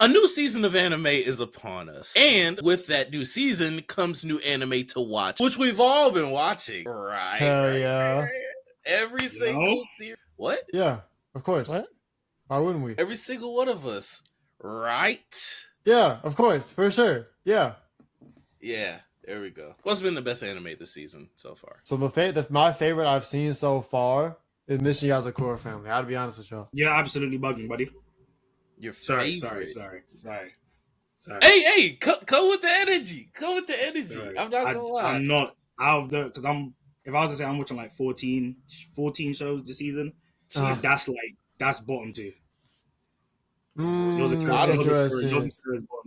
A new season of anime is upon us. And with that new season comes new anime to watch, which we've all been watching. Right. Hell yeah. Every single series. What? Yeah, of course. What? Why wouldn't we? Every single one of us. Right? Yeah, of course, for sure. Yeah. Yeah, there we go. What's been the best anime this season so far? So my favorite I've seen so far is Mission Yazakura Family. I gotta be honest with y'all. You're absolutely bugging, buddy. Your Sorry. favorite? Sorry. Hey, come with the energy. Come with the energy. Sorry. I'm not gonna lie. I'm not out of the because if I was to say I'm watching like 14 shows this season, that's bottom two. Those are Interesting. bottom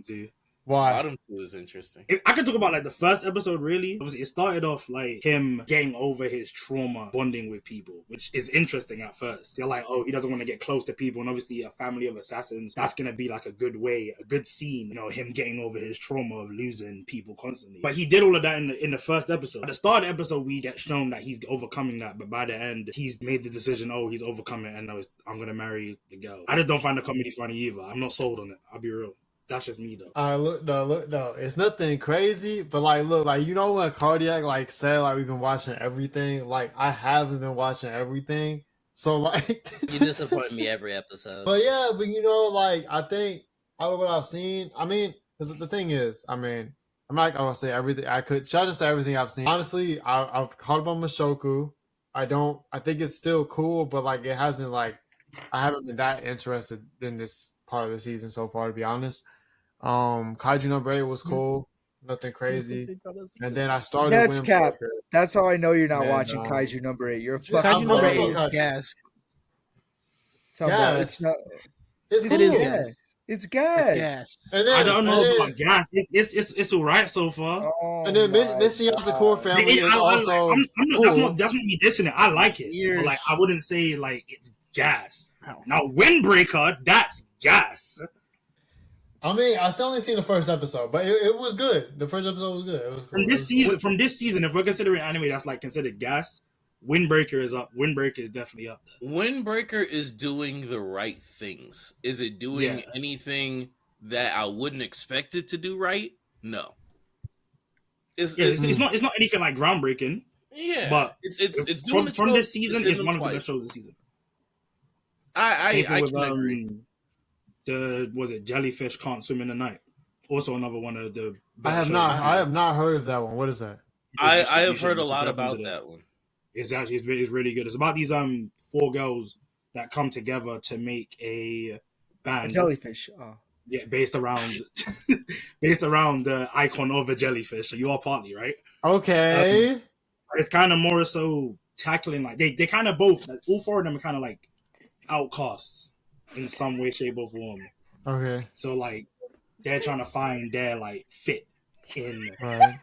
two. Why? Bottom two is interesting. I can talk about like the first episode. Really, obviously, it started off like him getting over his trauma, bonding with people, which is interesting at first. They're like, oh, he doesn't want to get close to people, and obviously, a family of assassins. That's gonna be like a good scene. You know, him getting over his trauma of losing people constantly. But he did all of that in the first episode. At the start of the episode, we get shown that he's overcoming that, but by the end, he's made the decision. Oh, he's overcoming it, and I'm gonna marry the girl. I just don't find the comedy funny either. I'm not sold on it. I'll be real. That's just me though. Look, no. It's nothing crazy, but like, look, like you know when Cardiac like said like we've been watching everything. Like I haven't been watching everything, so like you disappoint me every episode. But yeah, but you know, like I think out of what I've seen, I mean, because the thing is, I mean, I'm not gonna say everything. I could try to say everything I've seen. Honestly, I've caught up on Mushoku. I think it's still cool, but like it hasn't like I haven't been that interested in this part of the season so far, to be honest. Kaiju number 8 was cool, nothing crazy. And then I started. That's cap. That's how I know you're not watching Kaiju number 8. You're a fucking Kaiju number 8 is gas. It's not. It's cool. It is gas. It's gas. It's gas. And then, I don't know about gas. It's alright so far. Oh and then Mission Yazakura Family is also cool. That's not me dissing it. I like it, but like I wouldn't say like it's gas. Now Windbreaker, that's gas. I mean, I still only seen the first episode, but it was good. The first episode was good. It was cool. From this season, if we're considering anime that's like considered gas, Windbreaker is up. Windbreaker is definitely up there. Windbreaker is doing the right things. Is it doing anything that I wouldn't expect it to do right? No. It's not anything like groundbreaking. Yeah, but it's doing from this season. It's one of the best shows this season. I can agree. Was it Jellyfish Can't Swim in the Night? Also another one of the. I have not heard of that one. What is that? I have heard a lot about that one. It's really good. It's about these 4 girls that come together to make a band. A jellyfish. Oh. Yeah, based around the icon of a jellyfish. So you are partly right. Okay. It's kind of more so tackling like they kind of both like, all 4 of them are kind of like outcasts in some way, shape, or form. Okay. So like they're trying to find their like fit in. Right.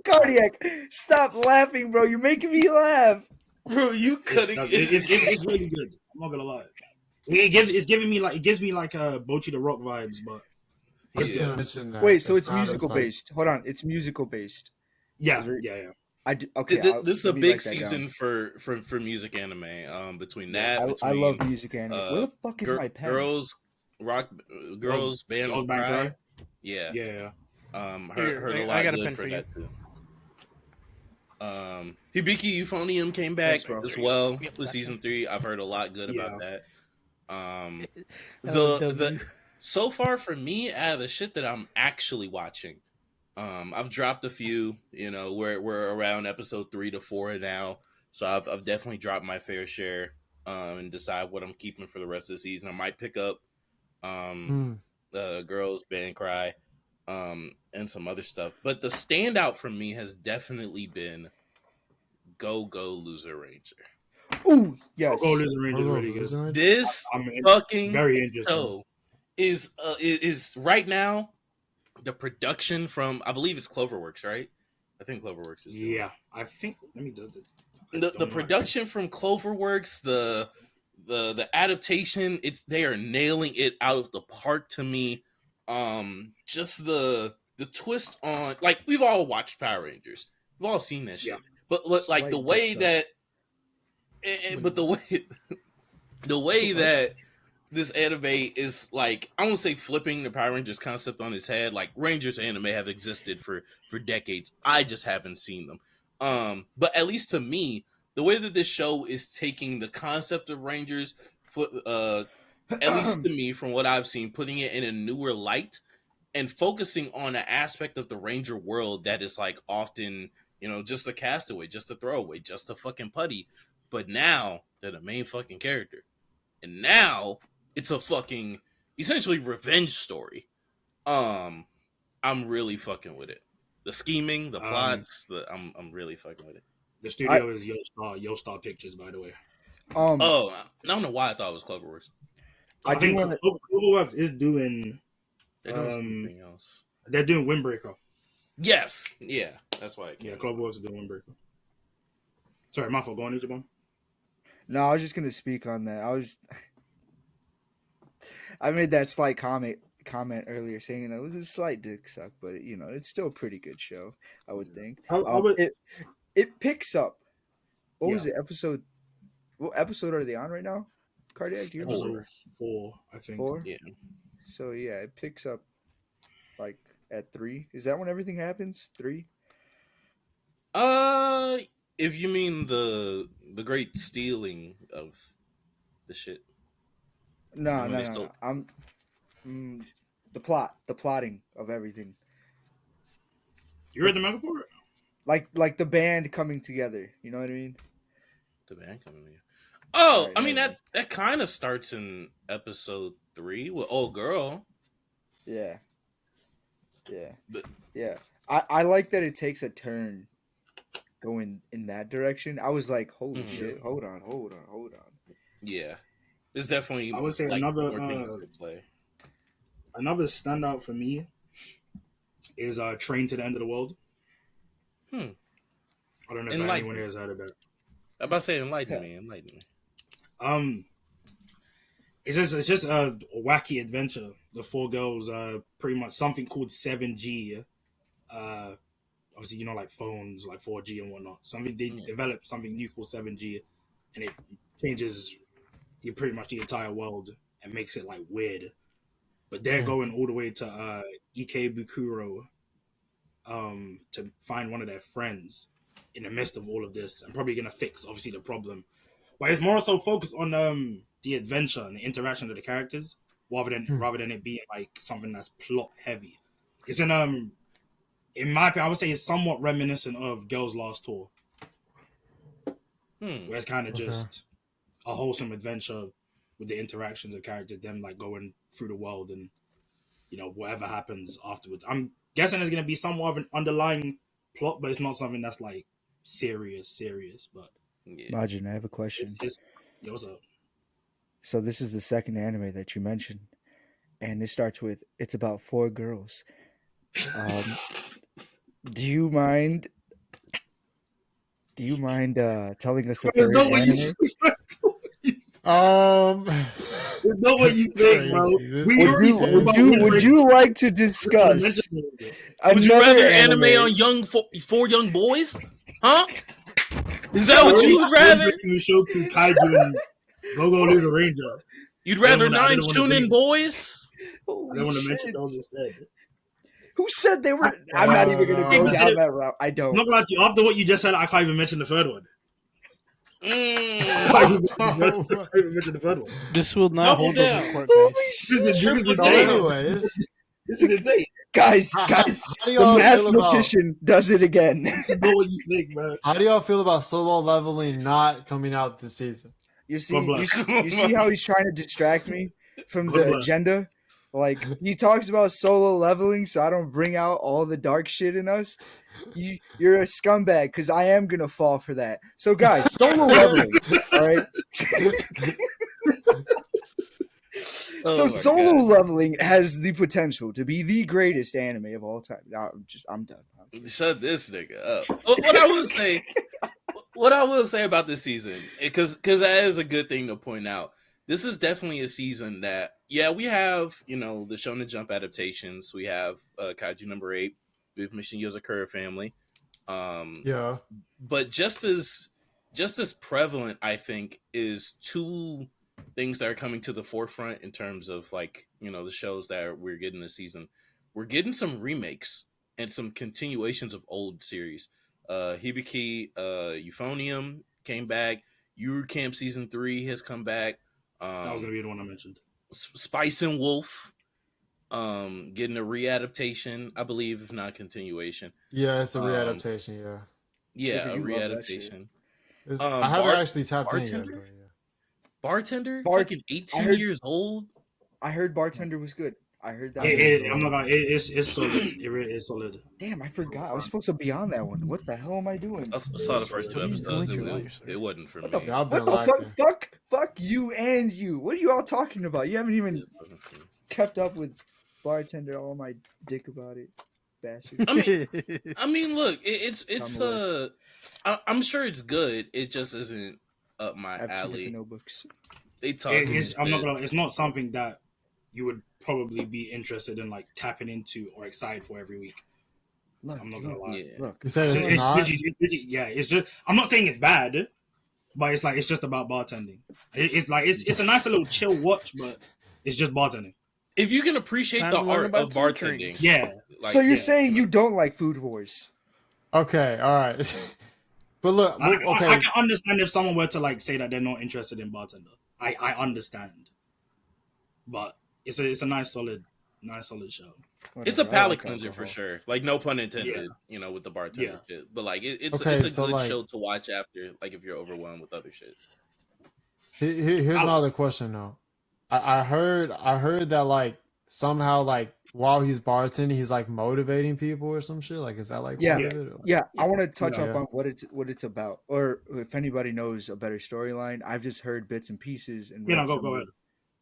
Cardiac, stop laughing, bro. You're making me laugh. Bro, you cutting it's really good. I'm not gonna lie. It gives me like Bochi the Rock vibes, but wait, so it's musical based. Hold on, it's musical based. Yeah. Okay. This is a big season for music anime. Between that, I love music anime. Where the fuck is my pen? Girls band on Cry. Yeah. Heard a lot good for that too. Hibiki Euphonium came back as well with season 3. I've heard a lot good about that. So far for me, out of the shit that I'm actually watching, I've dropped a few. You know, we're around episode 3 to 4 now, so I've definitely dropped my fair share and decide what I'm keeping for the rest of the season. I might pick up Girls Band Cry and some other stuff, but the standout for me has definitely been Go Loser Ranger. Ooh, yes. Go Loser Ranger is really good. This fucking very interesting show is right now. The production from, I believe it's Cloverworks, right? I think Cloverworks is. Yeah, I think. Let me do the production from Cloverworks, the adaptation. They are nailing it out of the park to me. Just the twist on, like, we've all watched Power Rangers, we've all seen that shit, but like the way that, but the way that this anime is like, I won't say flipping the Power Rangers concept on its head. Like Rangers anime have existed for decades. I just haven't seen them. But at least to me, the way that this show is taking the concept of Rangers, at least to me, from what I've seen, putting it in a newer light and focusing on an aspect of the Ranger world that is like often, just a castaway, just a throwaway, just a fucking putty. But now they're the main fucking character. And now it's a fucking essentially revenge story. I'm really fucking with it. The scheming, the plots, I'm really fucking with it. The studio is Yo-Star Pictures, by the way. I don't know why I thought it was Cloverworks. I think Cloverworks is doing. They're doing something else. They're doing Windbreaker. Yes, yeah, that's why. Cloverworks is doing Windbreaker. Sorry, my fault. Go on, Ichiban. No, I was just gonna speak on that. I made that slight comment earlier saying that it was a slight dick suck, but it's still a pretty good show. I would think. It picks up. What was it? What episode are they on right now? Cardiac? Do you remember? Episode 4, I think. 4? Yeah. So yeah, it picks up like at 3. Is that when everything happens? 3? If you mean the great stealing of the shit. No. I'm the plotting of everything. You read the manga for it? Like the band coming together. You know what I mean? The band coming together. Oh, Right, I mean that kind of starts in episode 3 with Old Girl. Yeah. But Yeah. I like that it takes a turn going in that direction. I was like, holy shit, hold on. yeah, it's definitely. I would say like, another more things to play. Another standout for me is Train to the End of the World. I don't know if anyone here has heard of that. I'm about to say enlighten me. It's just a wacky adventure. The 4 girls, pretty much something called 7G. Obviously, like phones, like 4G and whatnot. They developed something new called 7G, and it changes pretty much the entire world and makes it like weird. But they're going all the way to Ikebukuro, to find one of their friends in the midst of all of this, and probably gonna fix obviously the problem. But it's more so focused on the adventure and the interaction of the characters, rather than it being like something that's plot heavy. It's in my opinion, I would say it's somewhat reminiscent of Girls' Last Tour, where it's kind of just a wholesome adventure with the interactions of characters, them like going through the world and whatever happens afterwards. I'm guessing there's gonna be somewhat of an underlying plot, but it's not something that's like serious. But Majin, I have a question. Yo, what's up? So this is the second anime that you mentioned, and it starts with it's about 4 girls. Do you mind telling us the third anime? There's no way you think, bro. Would you like to discuss? Would you rather anime on four young boys? Huh? Is that what you would rather? Mushoku, Kaiju, and Gogo Lose a Ranger. You'd rather 9 Chunin boys? I don't want to mention those instead. Who said they were? I'm not even going to go down that route. I don't. I'm not gonna lie to you. After what you just said, I can't even mention the third one. This will not hold up in court, guys. This is insane. Guys, the mathematician does it again. This is not what you think, bro. How do y'all feel about Solo Leveling not coming out this season? You see how he's trying to distract me from the agenda? Like, he talks about Solo Leveling so I don't bring out all the dark shit in us. You're a scumbag because I am going to fall for that. So, guys, Solo Leveling, all right? Solo Leveling has the potential to be the greatest anime of all time. I'm done. Shut this nigga up. What I will say about this season, because that is a good thing to point out. This is definitely a season that, we have, the Shonen Jump adaptations. We have Kaiju number 8. We have Mission Yozakura Family. But just as prevalent, I think, is 2 things that are coming to the forefront in terms of like, you know, the shows that we're getting this season. We're getting some remakes and some continuations of old series. Hibiki Euphonium came back. Yuru Camp season 3 has come back. That was gonna be the one I mentioned. Spice and Wolf getting a readaptation, I believe, if not continuation. Yeah, it's a readaptation. Yeah. Yeah, a You love that shit. readaptation. I haven't actually tapped in yet. Bartender? But yeah. Bartender? Bart- Fucking I 18 heard- years old? I heard Bartender was good. I heard that. I'm not gonna. It's solid. It really is solid. Damn, I forgot. I was supposed to be on that one. What the hell am I doing? I saw the first two What are you episodes. doing It, with your was, life, sir? it wasn't for What me. the, Yeah, I've what been the lacking. fuck you and you. What are you all talking about? You haven't even It wasn't for me. kept up with Bartender. All my dick about it, bastard. I mean, look, it's On the list. I'm sure it's good. It just isn't up my I have 2 different alley. notebooks. They talk. I'm not gonna. It's not something that you would probably be interested in, like tapping into or excited for every week. Look, I'm not gonna lie. Yeah. Look, You said it's not. Yeah, it's just. I'm not saying it's bad, but it's just about bartending. It's a nice little chill watch, but it's just bartending. If you can appreciate Time the to learn art about of some bartending, drinks. Yeah. like, so you're yeah. saying you don't like Food Wars? Okay, all right. But look, okay. I can understand if someone were to like say that they're not interested in bartender. I understand, but it's a nice solid show. it's a Whatever, I palate like cleanser for alcohol. sure. Like, no pun intended, Yeah. you know, with the bartender shit. But like, it's Okay, a so, good like- show to watch after, like, if you're overwhelmed with other shit. Here's my other question though. I heard that like somehow like while he's bartending, he's like motivating people or some shit. Like, is that like Yeah. part of it? Or, like- Yeah, I want to touch Yeah. up on what it's about, or if anybody knows a better storyline. I've just heard bits and pieces and read Go some of ahead. it.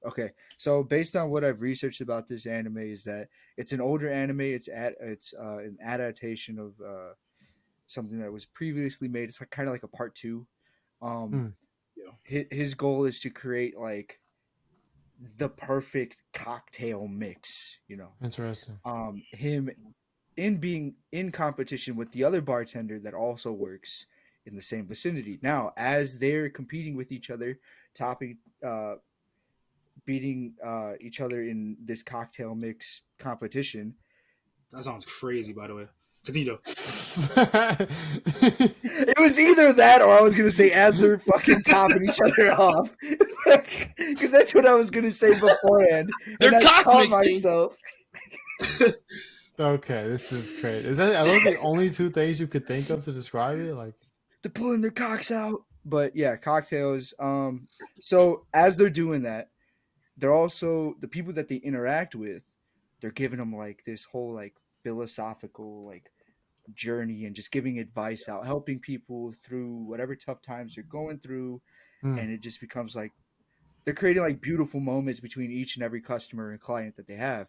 Okay, so based on what I've researched about this anime, is that it's an older anime. It's an adaptation of something that was previously made. It's like kind of like a part 2. His goal is to create like the perfect cocktail mix. You know, Interesting. him in being in competition with the other bartender that also works in the same vicinity. Now, as they're competing with each other, beating each other in this cocktail mix competition. That sounds crazy, by the way. Continue. It was either that or I was going to say as they're fucking topping each other off. Because that's what I was going to say beforehand. They're and I cock caught mixing. myself. Okay, this is crazy. Are those the only 2 things you could think of to describe it? Like, They're pulling their cocks out. But yeah, cocktails. So as they're doing that, they're also the people that they interact with. They're giving them like this whole like philosophical like journey and just giving advice out, helping people through whatever tough times they're going through, and it just becomes like they're creating like beautiful moments between each and every customer and client that they have.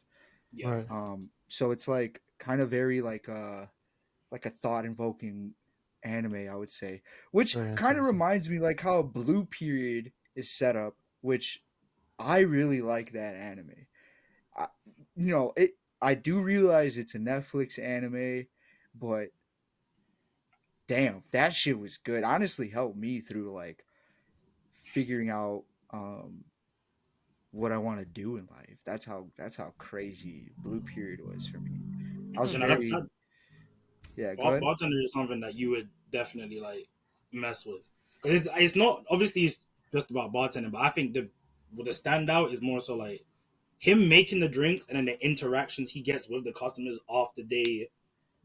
Yeah. right. So it's like kind of very like a thought invoking anime, I would say, which Very kind of interesting. reminds me like how Blue Period is set up, which I really like that anime. I do realize it's a Netflix anime, but damn, that shit was good. Honestly, helped me through like figuring out what I want to do in life. That's how crazy Blue Period was for me. I was You very know, yeah. Go ahead. bartender is something that you would definitely like mess with. It's not obviously it's just about bartending, but I think the standout is more so like him making the drinks and then the interactions he gets with the customers after they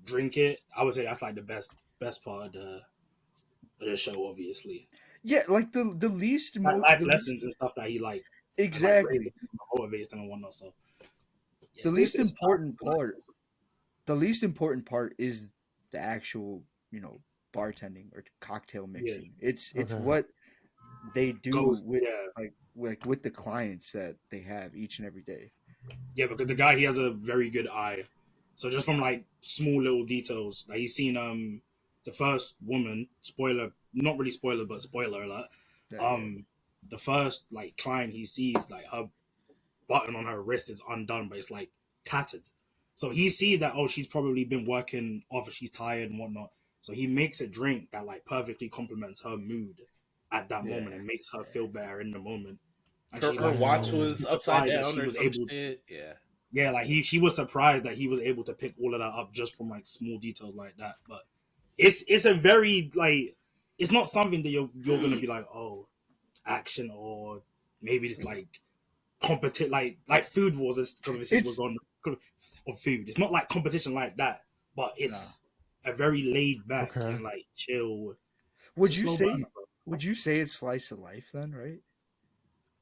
drink it. I would say that's like the best part of the show, obviously. Yeah, like the least Life the lessons and stuff that he like exactly like, motivates them and whatnot. So yeah, the least important it's part. The least important part is the actual, bartending or cocktail mixing. It's Okay. what they do Goes, with yeah. like with the clients that they have each and every day. Yeah, because the guy, he has a very good eye. So just from like small little details, like he's seen the first woman, not really spoiler, but spoiler alert. The first like client he sees, like her button on her wrist is undone, but it's like tattered. So he sees that, oh, she's probably been working off, she's tired and whatnot. So he makes a drink that like perfectly complements her mood at that moment and makes her feel better in the moment. And Her, she's her like, watch she's was upside surprised that down she or was some able. shit. Yeah. Yeah, like she was surprised that he was able to pick all of that up just from like small details like that. But it's a very like it's not something that you're gonna be like, oh, action, or maybe it's like competition, like Food Wars, because obviously we're It's on of food. It's not like competition like that, but it's a very laid back Okay. and like chill. would It's a you slow say burner, would you say it's slice of life then, right?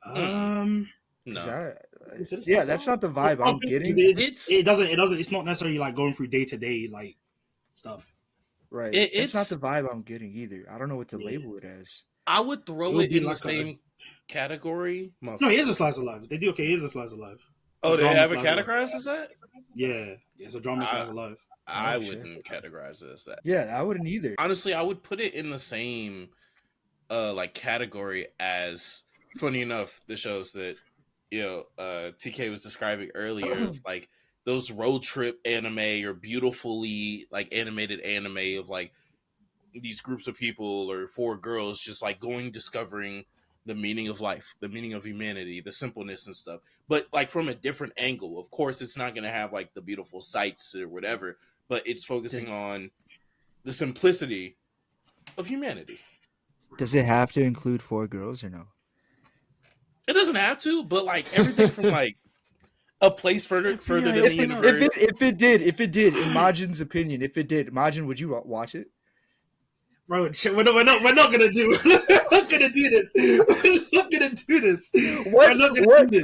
bro. 'Cause No. yeah, that's not the vibe I'm getting. It doesn't. It's not necessarily like going through day to day like stuff. Right. That's not It's the vibe I'm getting either. I don't know what to Yeah. label it as. I would It throw would it be in the like a same category. no. It is a slice of life. They do okay. It is a slice of life. It's Oh, a they drama have it slice of life. categorized as that? Yeah, it's a drama slice of life. I Oh, shit. wouldn't categorize it as that. Yeah, I wouldn't either. Honestly, I would put it in the same like category as, funny enough, the shows that TK was describing earlier of like those road trip anime or beautifully like animated anime of like these groups of people or four girls just like going discovering the meaning of life, the meaning of humanity, the simpleness and stuff, but like from a different angle. Of course, it's not going to have like the beautiful sights or whatever, but it's focusing on the simplicity of humanity. Does it have to include four girls or no? It doesn't have to, but like everything from like a place further than the universe. If it did, in Majin's opinion, if it did, Majin, would you watch it? Bro, we're not gonna do. We're not gonna do this. We're not gonna do this.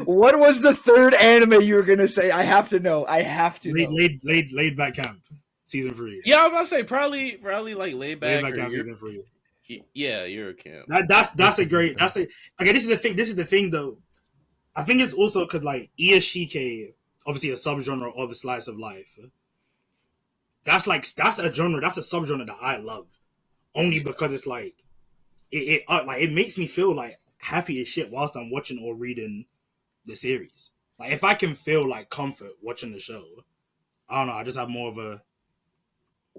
What was the third anime you were gonna say? I have to know. I have to know. Laid back camp, season 3. Yeah, I was about to say probably like laid back camp, or season 3. Yeah, Eurocamp. That's a great. That's a okay. This is the thing though. I think it's also because like Iyashike, obviously a subgenre of a slice of life. That's a genre. That's a subgenre that I love. Only because it's like it makes me feel like happy as shit whilst I'm watching or reading the series. Like if I can feel like comfort watching the show, I don't know. I just have more of a,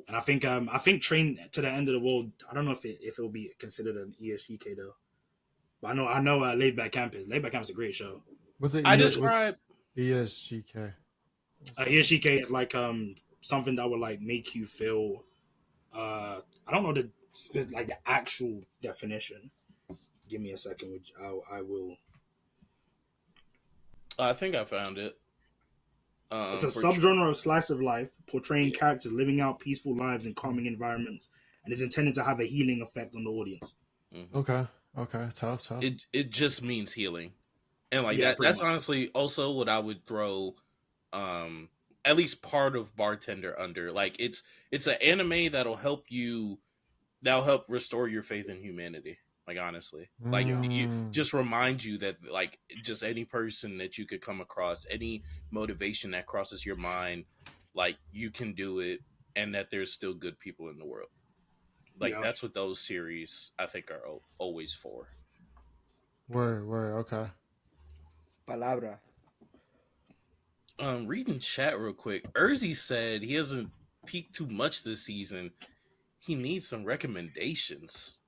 and I think Train to the End of the World. I don't know if it will be considered an ESGK though. But I know. Laid Back Camp is. Laid Back Camp is a great show. Was it? I describe ESGK. ESGK is like something that would like make you feel. I don't know the actual definition. Give me a second, which I will. I think I found it. It's a subgenre of slice of life portraying characters living out peaceful lives in calming environments, and is intended to have a healing effect on the audience. Mm-hmm. Okay, tough. It just means healing, and like that's much. honestly also what I would throw, at least part of Bartender under. Like it's an anime that'll help restore your faith in humanity. Like honestly, like you just remind you that like just any person that you could come across, any motivation that crosses your mind, like you can do it, and that there's still good people in the world. Like that's what those series I think are always for. Word. Okay. Palabra. Reading chat real quick. Urzi said he hasn't peaked too much this season. He needs some recommendations.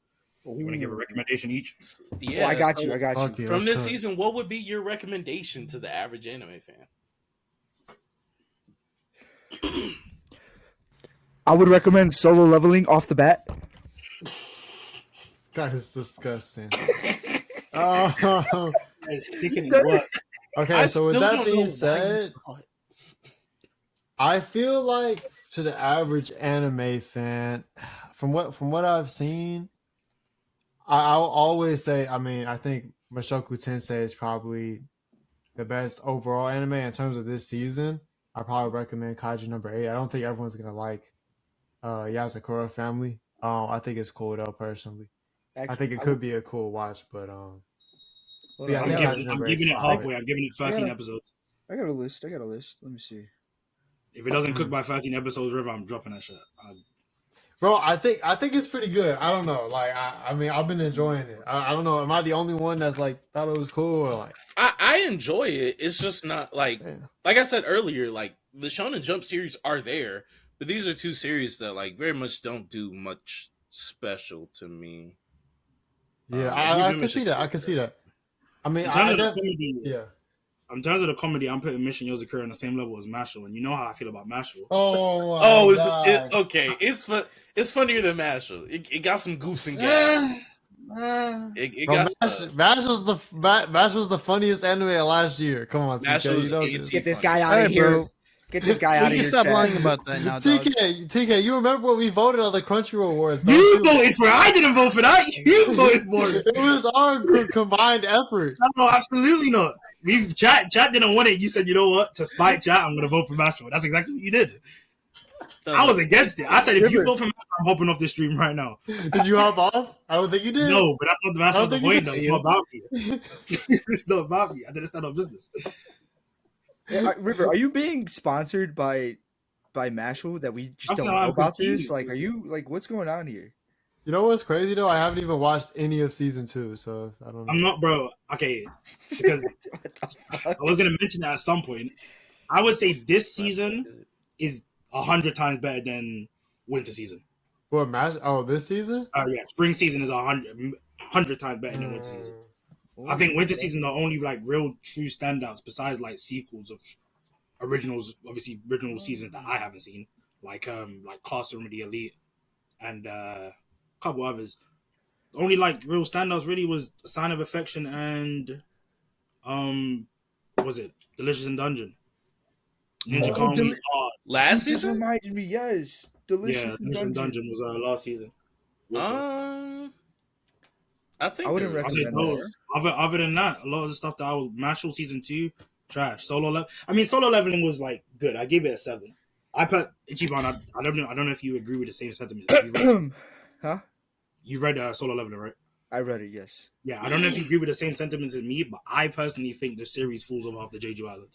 You want to give a recommendation each? Yeah, I got you. From this season, what would be your recommendation to the average anime fan? I would recommend Solo Leveling off the bat. That is disgusting. Okay, so with that being said, I feel like to the average anime fan, from what I've seen, I'll always say, I think Mushoku Tensei is probably the best overall anime in terms of this season. I probably recommend Kaiju number 8. I don't think everyone's gonna like Yasakura Family. I think it's cool though, personally. I think it could be a cool watch, but yeah, I'm giving it halfway. I'm giving it 13 episodes. I got a list. Let me see. If it doesn't cook by 13 episodes, River, I'm dropping that shit. Bro, I think it's pretty good. I don't know. Like, I've been enjoying it. I don't know. Am I the only one that's like thought it was cool? Or like, I enjoy it. It's just not like I said earlier. Like the Shonen Jump series are there, but these are two series that like very much don't do much special to me. Yeah, I can see that. I mean, In terms of the def- comedy, yeah. in terms of the comedy, I'm putting Mission Yozakura on the same level as Mashle, and you know how I feel about Mashle. Oh, Oh, gosh. okay. It's funnier than Mashle. It got some goofs and gaps. It Bro, got stuff. Mash was the funniest anime of last year. Come on, Mash TK, was you know AT this. Get this funny. guy out Alright, of here. bro. Get this guy out You of can your stop chat. lying about that now, dog. TK, you remember when we voted on the Crunchyroll Awards? Don't You you? voted for it. I didn't vote for that. You voted for it. It was our combined effort. No, absolutely not. Chat didn't want it. You said, you know what? To spite chat, I'm gonna vote for Mashle. That's exactly what you did. I was against it. I said, if you vote for Mashle, I'm hopping off the stream right now. Did you hop off? I don't think you did. No, but that's not the point. Though. It's not about me. It's not about me. I didn't stand on business. River, are you being sponsored by Mashle that we just That's don't how know I'm about this? confused, Like, dude. are you like, what's going on here? You know what's crazy though? I haven't even watched any of season 2, so I don't know. I'm not, bro. Okay, because I was gonna mention that at some point. I would say this season is 100 times better than winter season. What match? Oh, this season? Yeah, spring season is 100 times better than winter season. I think winter season are only like real true standouts besides like sequels of originals, obviously original seasons that I haven't seen, like Classroom of the Elite and a couple others. The only like real standouts really was Sign of Affection and what was it Delicious in Dungeon? Ninja Kami. Last You just season? reminded me, yes. Delicious Yeah, Delicious in Dungeon was last season. I think I wouldn't there was- I say recommend those. Other than that, a lot of the stuff that I was Mashle season 2, trash. Solo leveling was like good. I gave it a 7. I put Ichiban. I don't know if you agree with the same sentiment. Huh? You read Solo Leveling, right? I read it, yes. Yeah, I don't know if you agree with the same sentiments as me, but I personally think the series falls off after Jeju Island.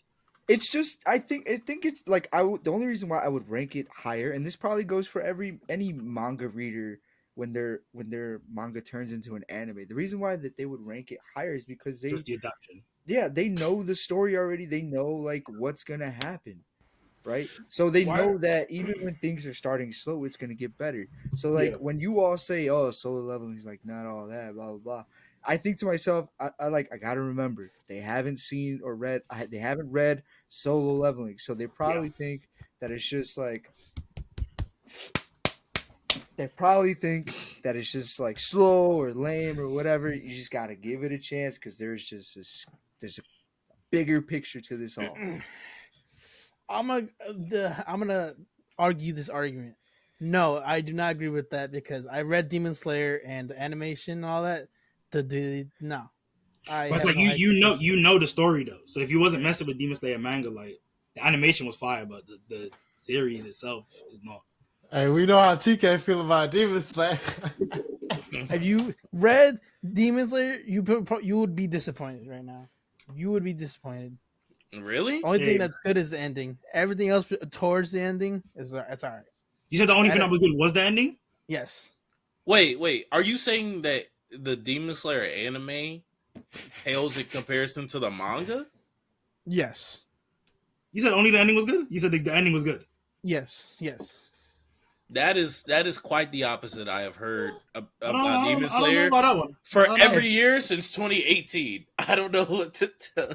It's just I think it's like the only reason why I would rank it higher, and this probably goes for any manga reader when their manga turns into an anime. The reason why that they would rank it higher is because Just the adaptation. they know the story already. They know like what's gonna happen, right? So they know that even when things are starting slow, it's gonna get better. So like when you all say, "Oh, Solo Leveling is like not all that," blah blah blah. I think to myself, I gotta remember they haven't seen or read. They haven't read Solo Leveling, so they probably think that it's just like. They probably think that it's just like slow or lame or whatever. You just gotta give it a chance because there's a bigger picture to this all. I'm gonna argue this argument. No, I do not agree with that because I read Demon Slayer and the animation and all that. No, But like you know the story though. So if you wasn't messing with Demon Slayer manga, like the animation was fire, but the series itself is not. Hey, we know how TK feel about Demon Slayer. Have you read Demon Slayer? You would be disappointed right now. You would be disappointed. Really? Only thing that's good is the ending. Everything else towards the ending it's all right. You said the only thing that was good was the ending? Yes. Wait. Are you saying that the Demon Slayer anime pales in comparison to the manga? Yes. You said only the ending was good? You said the ending was good? Yes. That is quite the opposite I have heard about Demon I don't know Slayer about that one. for every year since 2018. I don't know what to tell.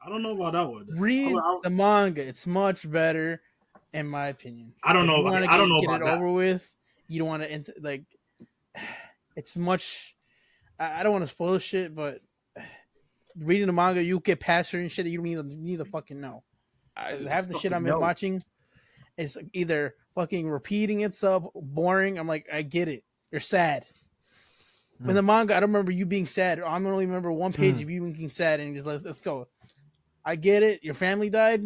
I don't know about that one. Read the manga. It's much better, in my opinion. I don't know. I don't know about it that. over with. You don't want to like. It's much. I don't want to spoil shit, but reading the manga, you get past certain shit that you don't need to fucking know. Half the shit I'm watching is either fucking repeating itself, boring. I'm like, I get it. You're sad. In the manga, I don't remember you being sad. I only remember one page of you being sad, and just let's go. I get it. Your family died.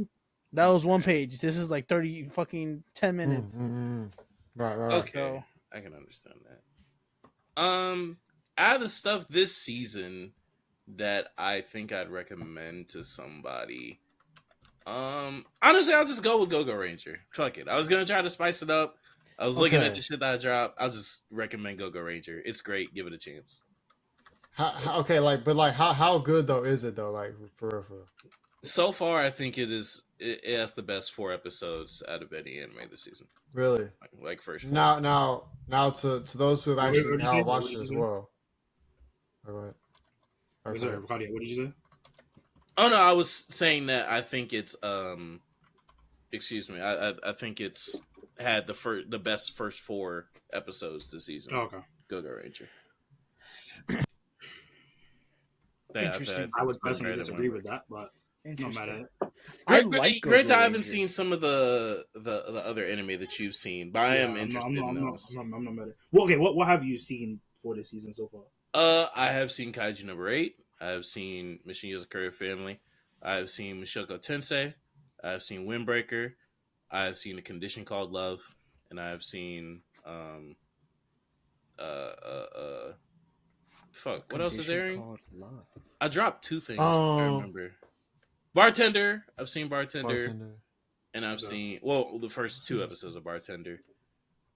That was one page. This is like 10 minutes. Right. Okay, So, I can understand that. Out of the stuff this season that I think I'd recommend to somebody, honestly, I'll just go with Go-Go Ranger. Fuck it. I was gonna try to spice it up. I was looking at the shit that I dropped. I'll just recommend Go-Go Ranger. It's great. Give it a chance. How good though is it though? Like for real. So far, I think it has the best 4 episodes out of any anime this season. Really? Like first 4. Now to those who have actually watched it as well. Go ahead. Wait, sorry, Ricardo, what did you say? Oh no, I was saying that I think it's excuse me, I think it's had the best first 4 episodes this season. Oh, okay. Go Ranger. Interesting. I would personally disagree with that, but not mad at it. I like Granted, Go-Go I haven't Ranger. seen some of the other anime that you've seen, but I am interested in those. I'm not mad at it. Well, okay, what have you seen for this season so far? I have seen Kaiju number 8. I have seen Machine Yozakura Family. I have seen Mushoku Tensei. I have seen Windbreaker. I have seen A Condition Called Love, and I have seen fuck. What else is airing? I dropped 2 things. I remember. Bartender. I've seen Bartender. And I've seen the first 2 episodes of Bartender.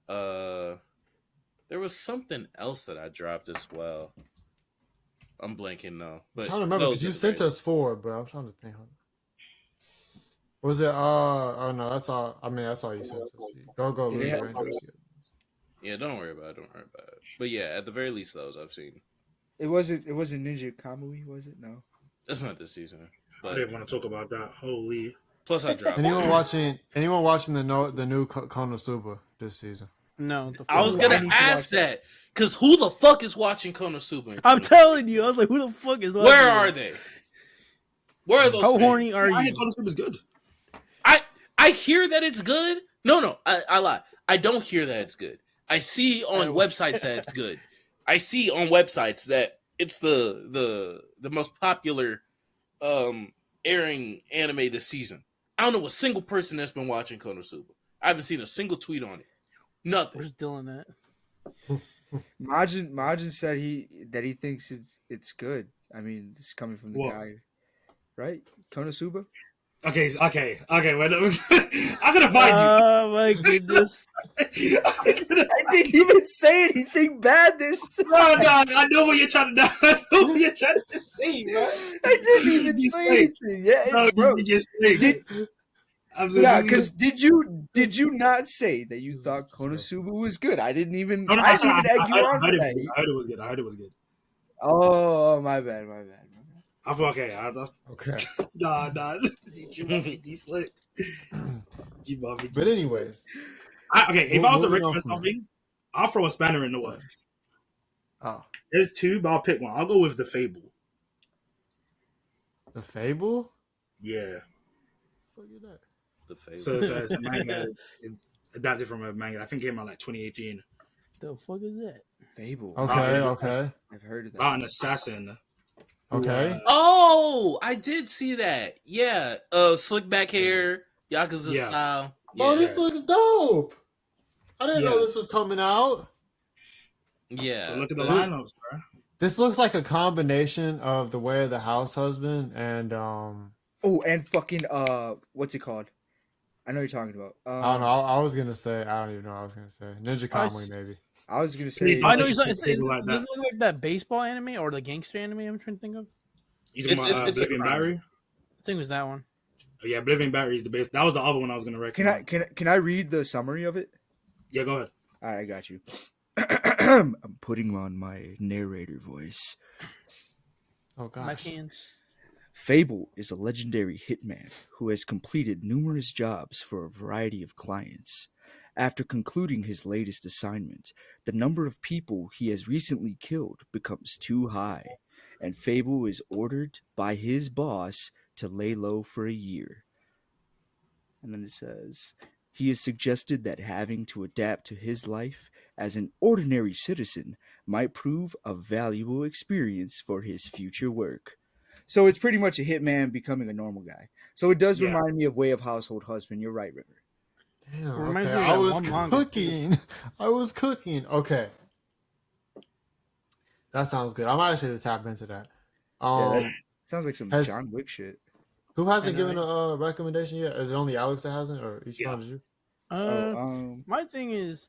There was something else that I dropped as well. I'm blanking now. But I'm trying to remember because you sent us 4, but I'm trying to think. Was it? Oh no, that's all. I mean, that's all you sent us. Go Lose Rangers. Yeah, don't worry about it. But yeah, at the very least, those I've seen. It wasn't Ninja Kamui, was it? No. That's not this season. But I didn't want to talk about that. Holy. Plus, I dropped. Anyone watching the new Konosuba this season? No. I was gonna ask that because who the fuck is watching Konosuba? I'm telling you, I was like, who the fuck is watching? Where are they? Where are those? How horny are I you? think Konosuba's good. I hear that it's good. No, I lie. I don't hear that it's good. I see on websites that it's good. I see on websites that it's the most popular airing anime this season. I don't know a single person that's been watching Konosuba. I haven't seen a single tweet on it. Nothing. Where's Dylan at? Majin said he thinks it's good. I mean, it's coming from the guy, right? Konosuba. Okay. Well, I'm gonna find Oh my goodness! I didn't even say anything bad this time. No, I know what you're trying to do. I know what you're trying to say, bro. I didn't even say anything. Yeah, No, bro. you just say. Yeah, because did you not say that you thought Konosuba was good? I didn't even. No, I didn't even egg you on for I that. heard it was good. Oh, my bad. I feel okay. Okay. Nah. You slick. But anyways. If I was to recommend something, I'll throw a spanner in the works. Oh. There's 2, but I'll pick one. I'll go with the Fable. The Fable? Yeah. What the fuck is that? The Fable. So it's a manga adapted from a manga. I think it came out like 2018. The fuck is that? Fable. Okay. I've heard of that. About an assassin. Okay. Oh, I did see that. Yeah. Slick back hair, Yakuza style. Yeah. Oh, this looks dope. I didn't know this was coming out. Yeah. So look at the lineups, bro. This looks like a combination of The Way of the House Husband and Oh, and fucking what's it called? I know you're talking about. I don't know. I was gonna say I don't even know what I was gonna say. Ninja Kamui maybe. I was gonna say. I know he's like, doesn't it look like that baseball anime or the gangster anime I'm trying to think of? You talking about Oblivion Barry? I think it was that one. Oh, yeah, Oblivion Barry is the base. That was the other one I was gonna recommend. Can I read the summary of it? Yeah, go ahead. All right, I got you. I'm putting on my narrator voice. Oh gosh. My hands. Fable is a legendary hitman who has completed numerous jobs for a variety of clients. After concluding his latest assignment, the number of people he has recently killed becomes too high, and Fable is ordered by his boss to lay low for a year. And then it says, he has suggested that having to adapt to his life as an ordinary citizen might prove a valuable experience for his future work. So it's pretty much a hitman becoming a normal guy. So it does remind me of Way of Household Husband. You're right, River. Damn, okay. I was cooking. Okay. That sounds good. I'm actually tap into that. That sounds like some John Wick shit. Who hasn't given a recommendation yet? Is it only Alex that hasn't, or each one did you? My thing is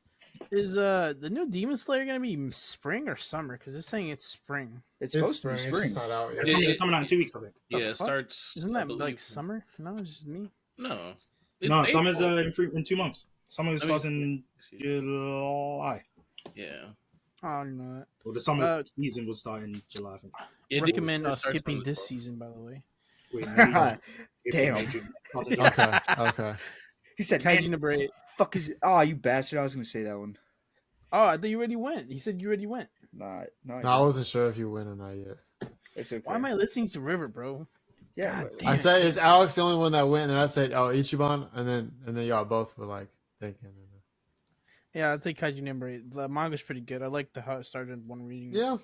the new Demon Slayer gonna be spring or summer? Because it's saying it's spring. It's supposed to be spring. It's not out yet. It's coming out in 2 weeks, I think. Yeah, it starts. Isn't that like summer? No, it's just me. No. No, summer's in 2 months. Summer starts in July. Yeah. I don't know that. Well, the summer season would start in July. I think. Yeah, Recommend it starts on skipping the this 12th. season, by the way. Wait, May, Damn. May, June. Starts in July. Okay. He said, Kaiju "Man, number 8. fuck is it? Oh, you bastard! I was gonna say that one. Oh, I thought you already went. He said you already went. Not No, I wasn't sure if you win or not yet. It's okay. Why am I listening to River, bro? Yeah, God but- damn. I said, is Alex the only one that went? And I said, oh, Ichiban, and then y'all both were like thinking. Yeah, I think Kaiju number 8. The manga's pretty good. I like how it started when reading. Yeah,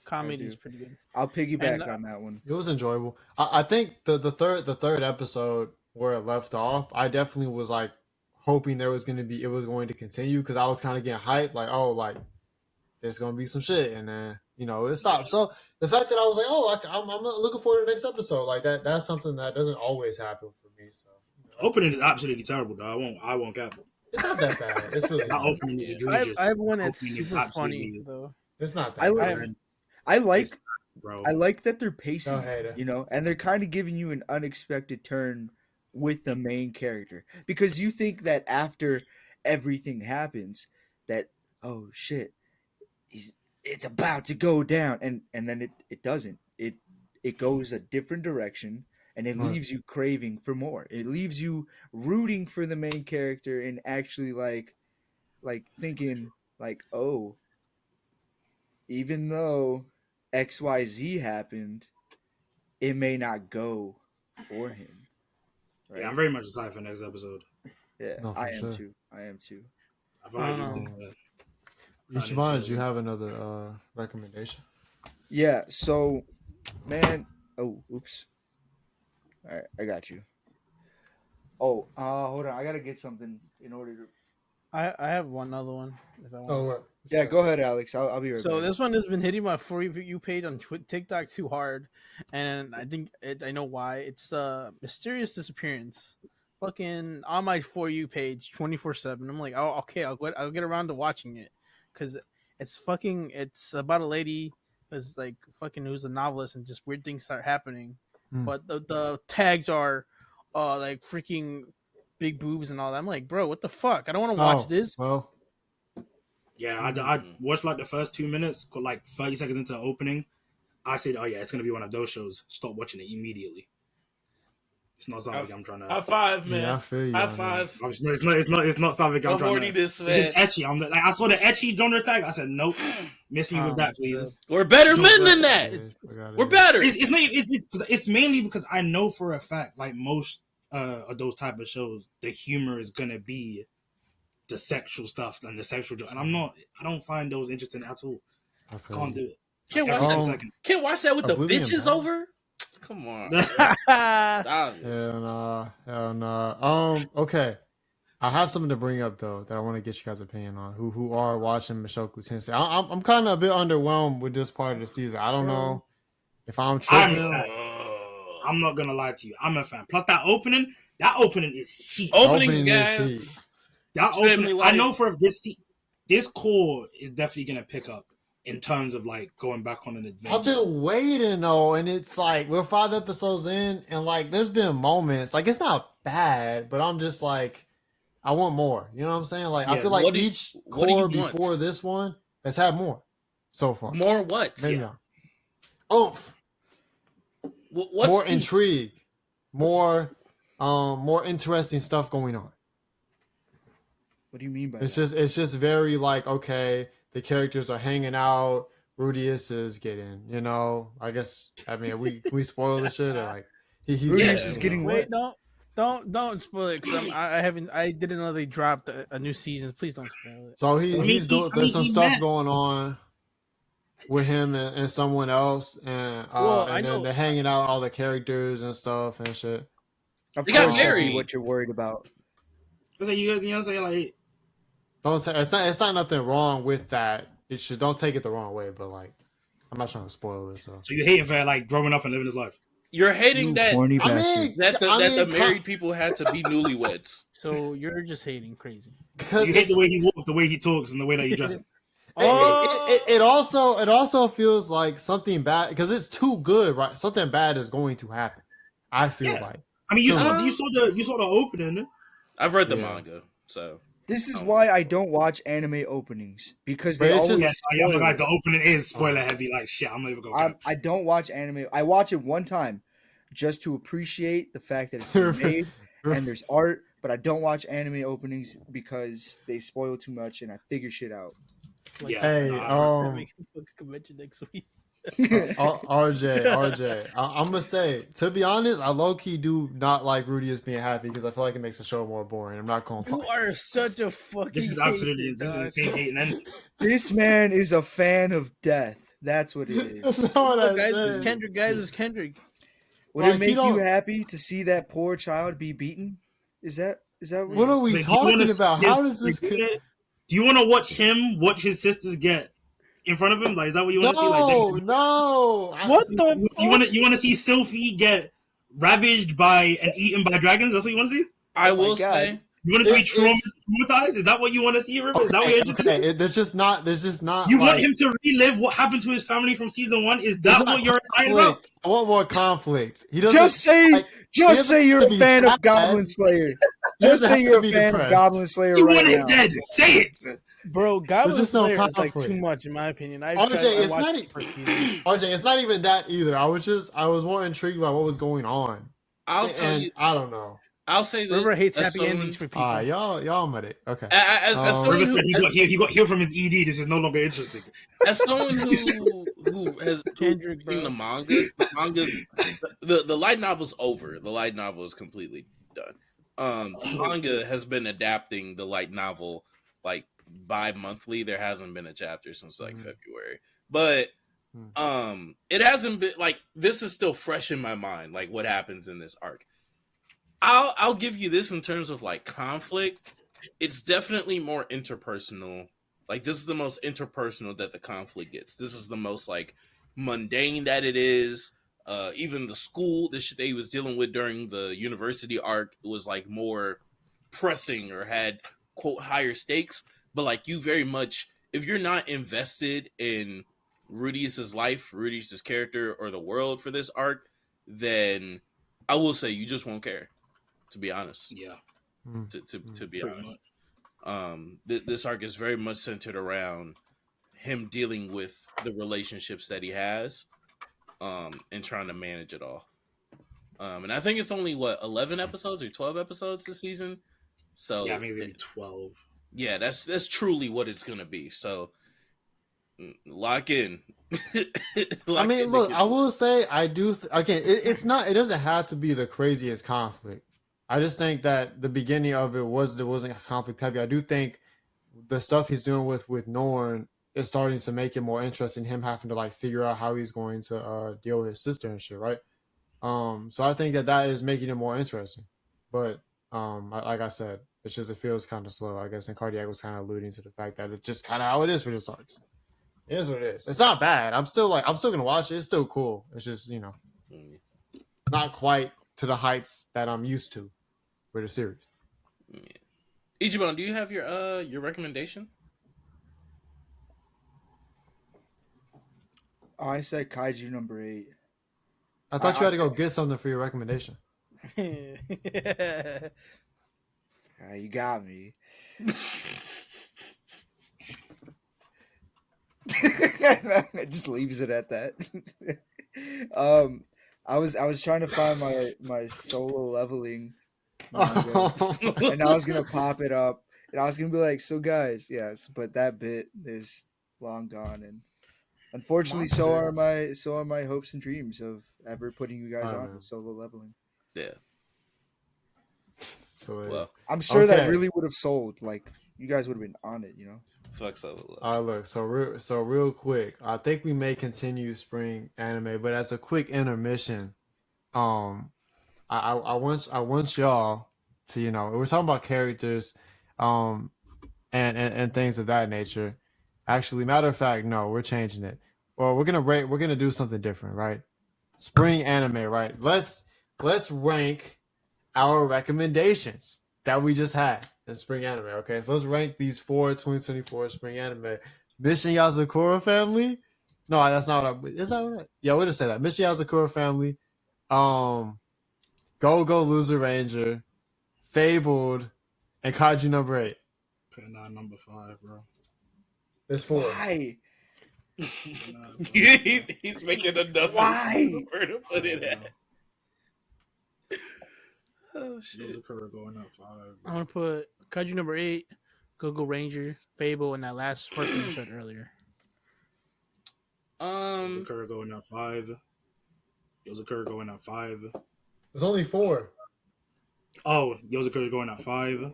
Comedy I is do. pretty good. I'll piggyback And, on that one. it was enjoyable. I think the third episode where it left off, I definitely was like hoping it was going to continue because I was kind of getting hyped, like, oh, like there's going to be some shit, and then it stopped. So the fact that I was like, oh, I'm looking forward to the next episode, like that's something that doesn't always happen for me. So Opening is absolutely terrible, though. I won't cap it. it's not that bad. It's really That not. opening is I egregious. have one that's Opening is super funny absolutely- though. It's not I that like- bad. I like Bro. I like that they're pacing, Go ahead. and they're kind of giving you an unexpected turn with the main character because you think that after everything happens that oh shit, it's about to go down, and then it doesn't. It goes a different direction, and it Right. leaves you craving for more. It leaves you rooting for the main character and actually like thinking like, oh, even though XYZ happened, it may not go for him. Right? Yeah, I'm very much excited for the next episode. Yeah, No, for I am sure. too. I am too. I feel like Ichiban, did you have another recommendation? Yeah, so man, oh, oops. All right, I got you. Oh, hold on. I got to get something in order to I have one other one. If I want. Oh, what? Yeah, go ahead, Alex. I'll be right So back. this one has been hitting my For You page on TikTok too hard, and I think I know why. It's Mysterious Disappearance, fucking on my For You page 24/7. I'm like, oh, okay, I'll get around to watching it, because it's about a lady who's like who's a novelist, and just weird things start happening. Hmm. But the tags are like freaking big boobs and all that. I'm like, bro, what the fuck? I don't want to watch this. Well, Yeah, I watched like the first 2 minutes, got like 30 seconds into the opening. I said, oh yeah, it's going to be one of those shows. Stop watching it immediately. It's not something I'm trying to... High five, man. yeah, I feel you. High on that. five. It's not something I'm I'm trying already to... this, man. It's just etchy. I'm like, I saw the etchy genre tag. I said, nope. Miss me with that, please. We're better men than that. Yeah, forgot it. We're better. It's mainly because I know for a fact, like most of those type of shows, the humor is gonna be the sexual stuff and the sexual joke, and I don't find those interesting at all. I feel Can't you. do it. Can't Like, watch every that. second. Can't watch that with the Oblivion, bitches man. over. Come on. Ah, Stop it. Hell nah. Okay. I have something to bring up though that I want to get you guys' opinion on. Who are watching Mushoku Tensei? I'm kind of a bit underwhelmed with this part of the season. I don't know if I'm I'm tripping. a fan. I'm not gonna lie to you. I'm a fan. Plus that opening is heat. Openings, Opening is guys. heat. That Family opening, life. I know for this core is definitely gonna pick up in terms of like going back on an adventure. I've been waiting though, and it's like we're 5 episodes in, and like there's been moments like it's not bad, but I'm just like I want more. You know what I'm saying? Like I Yeah, feel like what do you- each what do you core want? before this one has had more so far. More what? Maybe Yeah. not. Oomph. What's More intrigue, more interesting stuff going on. What do you mean by It's that? just very like, okay, the characters are hanging out. Rudius is getting, I guess, I mean, we spoil the shit or like he's Rudius getting, is getting Wait, what? don't spoil it, because I didn't know they dropped a new season. Please don't spoil it. So there's some stuff met- going on with him and someone else, and Well, I and then know- they're hanging out all the characters and stuff and shit. Of They got course, that'd be married. what you're worried about. It's like, you know what I'm saying? Like, Don't say it's not nothing wrong with that. It's just don't take it the wrong way, but like I'm not trying to spoil this. So so you hate him for like growing up and living his life. You're hating You that horny I bastard. mean, the married people had to be newlyweds. So you're just hating crazy. because You hate the way he walks, the way he talks, and the way that he dresses. it also feels like something bad because it's too good, right? Something bad is going to happen. I feel Yeah. like I mean, you So- saw the opening. I've read the Yeah. manga, so This is why I don't watch anime openings because But they it's always just- Yeah, spoil like it. the opening is spoiler heavy. Like shit, I'm not even gonna. I don't watch anime. I watch it one time just to appreciate the fact that it's been made and there's art, but I don't watch anime openings because they spoil too much and I figure shit out. Like, Yeah, Hey, they're making a fucking convention next week. RJ, I'm gonna say, to be honest, I low key do not like Rudy as being happy because I feel like it makes the show more boring. I'm not gonna You lie. are such a fucking. This is absolutely this is insane hating. And This man is a fan of death. That's what it is. That's not what I Guys, it's said. Kendrick. Guys, it's Kendrick. Would Like, it he make you don't- happy to see that poor child be beaten? Is that What are we Like, do you wanna talking see about? How does this? do you want to watch him watch his sisters get in front of him? Like, is that what you want to see? Like, No. What the fuck? you want to see Sylphie get ravaged by and eaten by dragons? That's what you want to see? I Oh my will God. say, You want to be It's- traumatized? Is that what you want to see, River? Is that what you're interested in? Okay. There's just not. You like, want him to relive what happened to his family from season 1? Is there's that not what you're excited about? conflict. I want more conflict. He doesn't Just say, like, he just doesn't say you're have a to be fan sad. of Goblin Slayer. He Just doesn't say have you're to a be fan of depressed. Goblin Slayer You right want him now. dead. Say it. Bro, Goblin just no Slayer is like conflict. too much in my opinion. I RJ, it's watched not. the first season. RJ, it's not even that either. I was more intrigued by what was going on. I'll tell And you. I don't know. I'll say this. River hates as happy someone- endings for people. Y'all made it. Okay. As someone River who, said he got healed from his ED. This is no longer interesting. as someone who has Kendrick, read bro. the manga, the light novel's over. The light novel is completely done. The manga has been adapting the light novel like bi-monthly. There hasn't been a chapter since like February, but it hasn't been like this is still fresh in my mind. Like what happens in this arc. I'll give you this in terms of like conflict. It's definitely more interpersonal. Like this is the most interpersonal that the conflict gets. This is the most like mundane that it is. Even the school, the shit that he was dealing with during the university arc was like more pressing or had quote higher stakes. But like you very much, if you're not invested in Rudy's life, Rudy's character, or the world for this arc, then I will say you just won't care. To be honest, Yeah. To be Pretty honest, this arc is very much centered around him dealing with the relationships that he has, and trying to manage it all. And I think it's only 11 episodes or 12 episodes this season. So Yeah, I think it's gonna be 12. yeah, that's truly what it's gonna be. So lock in. I mean, look, I will say I do. Again, it's not. It doesn't have to be the craziest conflict. I just think that the beginning of it wasn't conflict heavy. I do think the stuff he's doing with Norn is starting to make it more interesting. Him having to like figure out how he's going to deal with his sister and shit, right? So I think that is making it more interesting. But like I said, it's just it feels kind of slow, I guess. And Cardiac was kind of alluding to the fact that it's just kind of how it is for this arc. It is what it is. It's not bad. I'm still gonna watch it. It's still cool. It's just not quite to the heights that I'm used to for the series. Ichiban, do you have your recommendation? Oh, I said Kaiju number 8. I thought you had to go get something for your recommendation. You got me. It just leaves it at that. I was trying to find my solo leveling manga, and I was gonna pop it up, and I was gonna be like, so guys, yes, but that bit is long gone, and unfortunately, so are my hopes and dreams of ever putting you guys on to solo leveling. Yeah. So Well, I'm sure that Okay. really would have sold. Like you guys would have been on it, you know. flex up a little. look, so real quick, I think we may continue spring anime, but as a quick intermission, I want y'all to, we're talking about characters, and things of that nature. Actually, matter of fact, no, we're changing it. Well, we're gonna do something different, right? Spring anime, right? Let's rank our recommendations that we just had in spring anime. Okay, so let's rank these 2024 spring anime. Mission Yazakura Family. No, that's not what is that what yeah, we'll just say that. Mission Yazakura Family. Go Go Loser Ranger, Fabled, and Kaiju number 8. Putting that number 5, bro. It's 4. Why? He's making another Why? number to put it at. Oh shit! Yozakura going at 5. I'm gonna put Kaiju number 8, Go Ranger, Fable, and that first one you said earlier. Yozakura going at 5. Yozakura going at 5. It's only 4. Oh, Yozakura going at 5.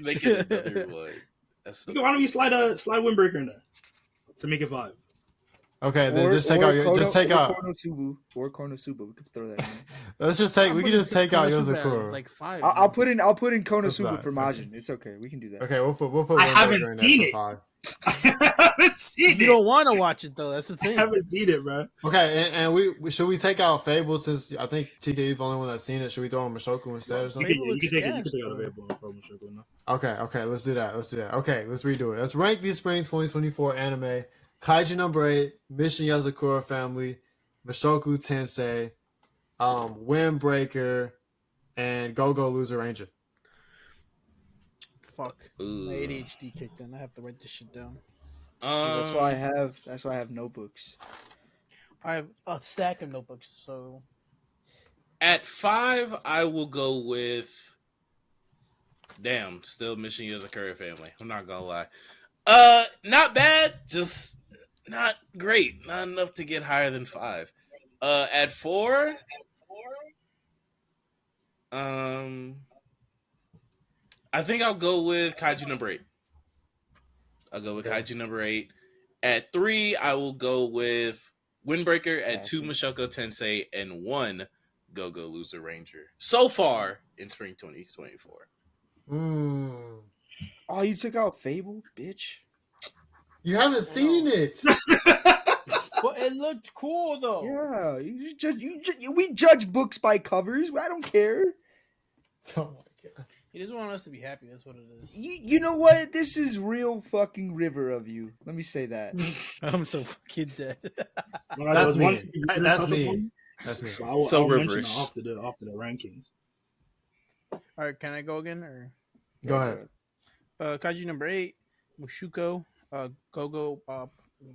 Make it another one. That's so Why don't you slide Windbreaker in there to make it 5? Okay, then just take out KONOSUBA or KONOSUBA. We could throw that in. Let's just take. We can just take out Konosuba Yozakura. is like 5. I'll put in KONOSUBA not? for Majin. It's okay. We can do that. Okay, we'll put. I haven't Windbreaker in seen there it. for 5. I haven't seen it. You don't want to watch it though. That's the I thing. haven't seen it, bro. Okay, and we should we take out Fable since I think TK is the only one that's seen it. Should we throw on Mushoku instead or something? Fable You can take it. You looks can take out gas, Fable from Mushoku now. Okay, let's do that. Okay, let's redo it. Let's rank the spring 2024 anime. Kaiju number 8, Mission Yozakura Family, Mushoku Tensei, Windbreaker, and Go Loser Ranger. Fuck. Ooh. My ADHD kicked in. I have to write this shit down. That's why I have notebooks. I have a stack of notebooks. So At 5, I will go with. Damn, still Mission Yozakura Family. I'm not gonna lie. Not bad, just not great. Not enough to get higher than 5. At 4, I think I'll go with Kaiju number 8. I'll go with Kaiju number 8. At 3, I will go with Windbreaker. At 2, Mushoku Tensei, and 1, Go Loser Ranger. So far in spring 2024. Oh, you took out Fable, bitch. You haven't seen it. but it looked cool though. Yeah, we judge books by covers. I don't care. Oh my god. He doesn't want us to be happy. That's what it is. You know what? This is real fucking river of you. Let me say that. I'm so fucking dead. That's me. That's me. That's me. So I'll mention it after the rankings. All right, can I go again or? Go ahead. Kaiju number 8, Mushoku, Go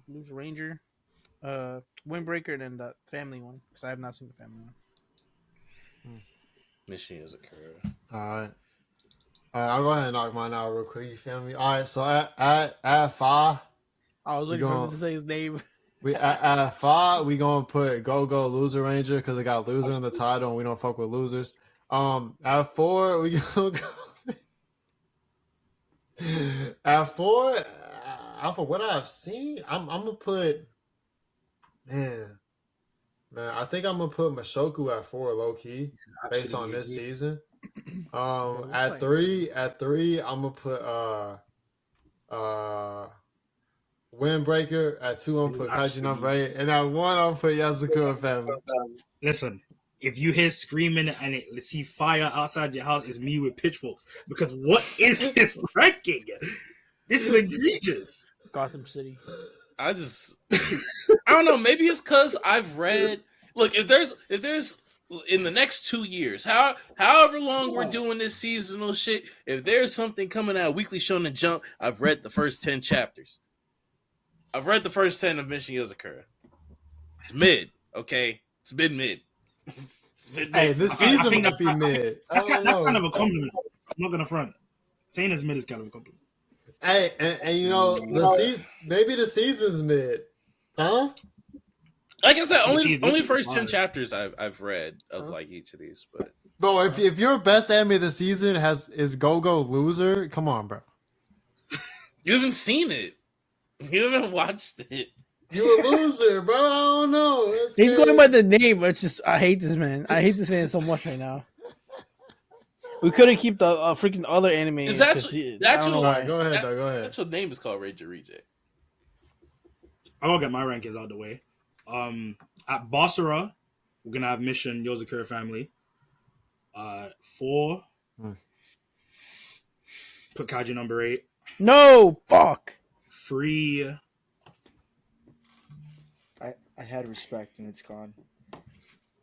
Loser Ranger, Windbreaker, and then the family one because I have not seen the family one. Mission Yozakura. All right, I'll go ahead and knock mine out real quick. You feel me? All right, so at 5, I was looking for him to say his name. we at 5 we gonna put Go Loser Ranger because it got loser in the title and we don't fuck with losers. At 4 we gonna go. At 4, for what I've seen, I'm gonna put man. I think I'm gonna put Mushoku at 4 low key based on this season. At 3, I'm gonna put Windbreaker. At 2, I'm gonna put Kaiju number 8, and at 1, I'm gonna put Yozakura Family. Listen, if you hear screaming and see fire outside your house, it's me with pitchforks. Because what is this ranking? This is egregious. Gotham City. I don't know. Maybe it's because I've read. Look, if there's in the next 2 years, however long we're doing this seasonal shit, if there's something coming out Weekly Shonen Jump, I've read the first 10 chapters. I've read the first 10 of Mission Yozakura. It's mid, okay? It's been mid. It's been mid. Hey, this season might be mid. That's kind of a compliment. I'm not gonna front. Saying it's mid is kind of a compliment. Hey, and you know maybe the season's mid, huh? Like I said, only first 10 chapters I've read of like each of these, but bro, if your best anime of the season is Go Loser, come on, bro. You haven't seen it. You haven't watched it. You a loser, bro. I don't know. He's going by the name. It's just I hate this man. I hate this man so much right now. We couldn't keep the freaking other anime. Is actually go ahead, Go ahead. That's what name is called Ranger Reject. I'll get my rankings out of the way. At Basara, we're gonna have Mission Yozakura Family. 4, put Kaiju number 8. No, fuck. 3, I had respect and it's gone.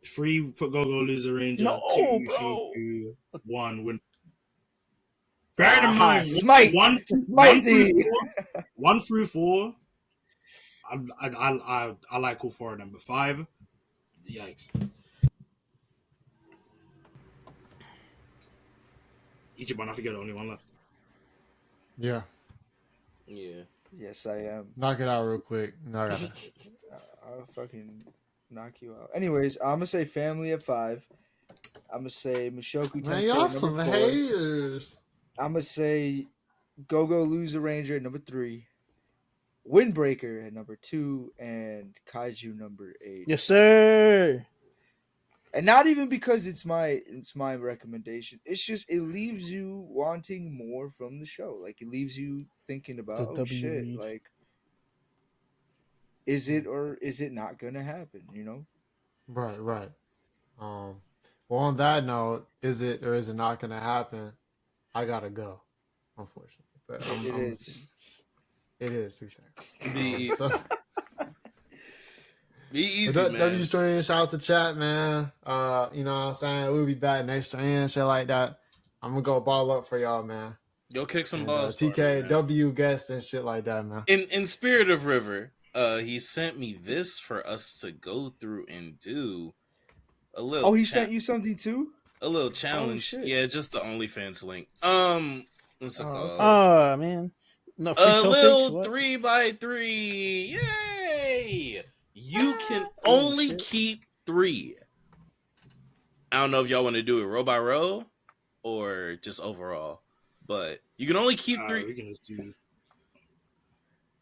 3, put Go Loser Ranger. No, 2, bro. Mushoku. 1, Bear in mind, Smite! Smite thee! 1 through 4, I like all 4 of them, but 5, yikes. Ichiban, I forget the only one left. Yeah. Yeah. Yes, I am. Knock it out real quick. No, I gotta. I'll fucking knock you out. Anyways, I'm gonna say family at 5. I'm gonna say Mushoku Man, Tensei y'all at some number 4. haters. I'm gonna say Go Loser Ranger at number 3. Windbreaker at number 2, and Kaiju number 8. Yes, sir. And not even because it's my recommendation. It's just it leaves you wanting more from the show. Like it leaves you thinking about, The oh W shit, read. like is it or is it not gonna happen? You know? Right. Well, on that note, is it or is it not gonna happen? I gotta go, unfortunately. But It is. It is exactly. Be, So, be easy, but man. W Strain, shout out to chat, man. You know what I'm saying? We'll be back next stream, shit like that. I'm gonna go ball up for y'all, man. Go kick some And, balls. For me, man. TKW guests and shit like that, man. In spirit of River, he sent me this for us to go through and do a little. Oh, he sent you something too? a little challenge. shit. Yeah, just the OnlyFans link. What's it called? Oh man, no free A toe little pics? What? 3x3. Yay! You can only shit. keep 3. I don't know if y'all want to do it row by row or just overall, but you can only keep 3. We can just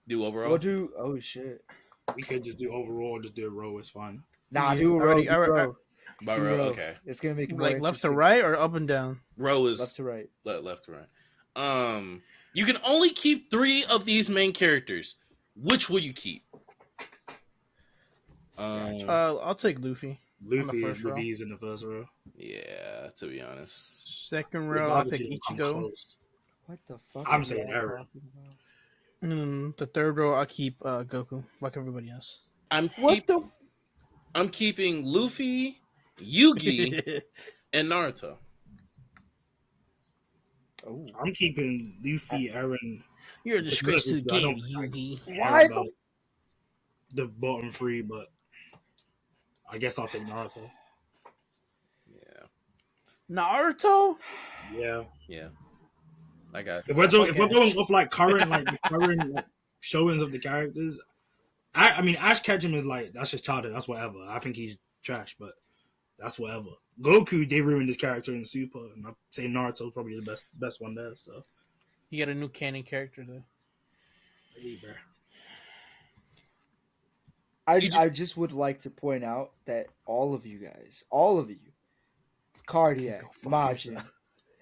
Do overall. We'll do. Oh shit. we could just do overall, just do a row. It's fine. Nah, Yeah, do a row. already- do a row. By Do a row, row. okay. It's gonna make it more Like left to interesting. right or up and down? Row is Left to right. left to right. You can only keep 3 of these main characters. Which will you keep? I'll take Luffy. Luffy's in the first row. Yeah, to be honest. Second row, I'll Regardless, pick I'm Ichigo. close. What the fuck? I'm is saying that Eren. talking about? The third row, I'll keep Goku, like everybody else. I'm keeping Luffy, Yugi, and Naruto. Oh. I'm keeping Luffy, Eren. You're a disgrace to the I game, don't- Yugi. Why Eren, but the bottom 3, but I guess I'll take Naruto. Yeah, Naruto? yeah. I got. If we're going off like current like showings of the characters, I mean Ash Ketchum is like that's just childish. That's whatever. I think he's trash, but that's whatever. Goku, they ruined his character in Super, and I'd say Naruto's probably the best one there. So, You got a new canon character though. hey, bro. I just would like to point out that all of you, Cardiac, Go fuck Majin, yourself.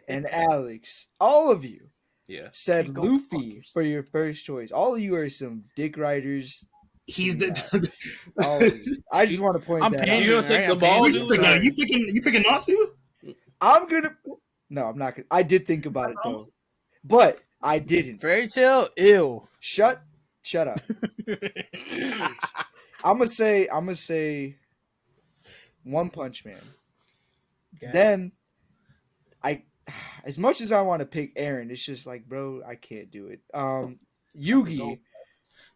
and Alex, all of you Yeah, said Go fuck Luffy yourself. for your first choice. All of you are some dick riders. He's the. All of you. I just want to point I'm that pandering, You gonna take right? the I'm ball, pandering. dude? Sorry. You picking Natsu? I'm gonna. No, I'm not gonna. I did think about it though, but I didn't. Fairy Tail, ew. Shut up. I'm gonna say One Punch Man. Yeah. Then as much as I want to pick Eren, it's just like, bro, I can't do it.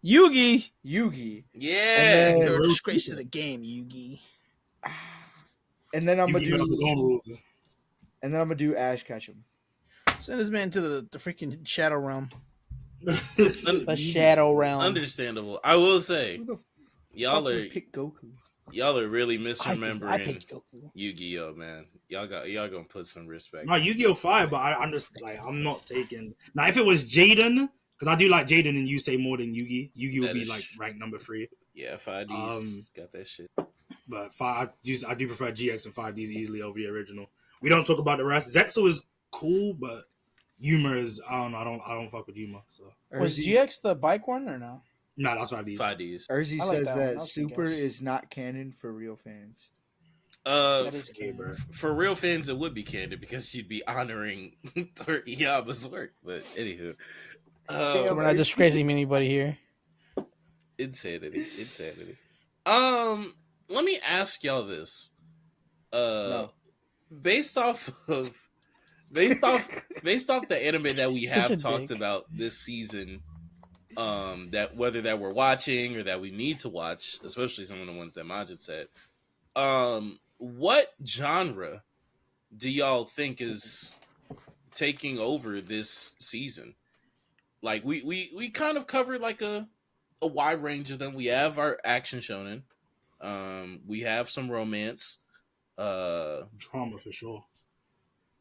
Yugi, yeah. And then- You're a disgrace to the game, Yugi. and then I'm gonna Yugi made up his own do, rules. and then I'm gonna do Ash Ketchum. Send this man to the freaking Shadow Realm. Un- The Shadow Realm. Understandable. I will say, Who the y'all fuck are would pick Goku? really I misremembering picked Goku. Yu-Gi-Oh, man. Y'all gonna put some respect. No, Yu-Gi-Oh! 5, but I'm just like I'm not taking. Now, if it was Jaden, because I do like Jaden and Yusei more than Yugi. Yugi would That be is- like ranked number 3. Yeah, 5Ds got that shit. But I do prefer GX and 5Ds easily over the original. We don't talk about the rest. Zetsu is cool, but Yuma is I don't fuck with Yuma. So Was Urzi- GX the bike one or no? nah, that's 5Ds. 5Ds. Urzi I like says that one. that I'll take Super Ash. is not canon for real fans. That is okay, bro. For real fans, it would be canon because you'd be honoring Toriyama's work. But anywho, So we're not disgracing anybody here. insanity. Let me ask y'all this. No. Based off of based off the anime that we Such have a talked dick. about this season, that whether that we're watching or that we need to watch, especially some of the ones that Majid said, what genre do y'all think is taking over this season? Like we kind of covered like a wide range of them. We have our action shonen, we have some romance, Drama for sure.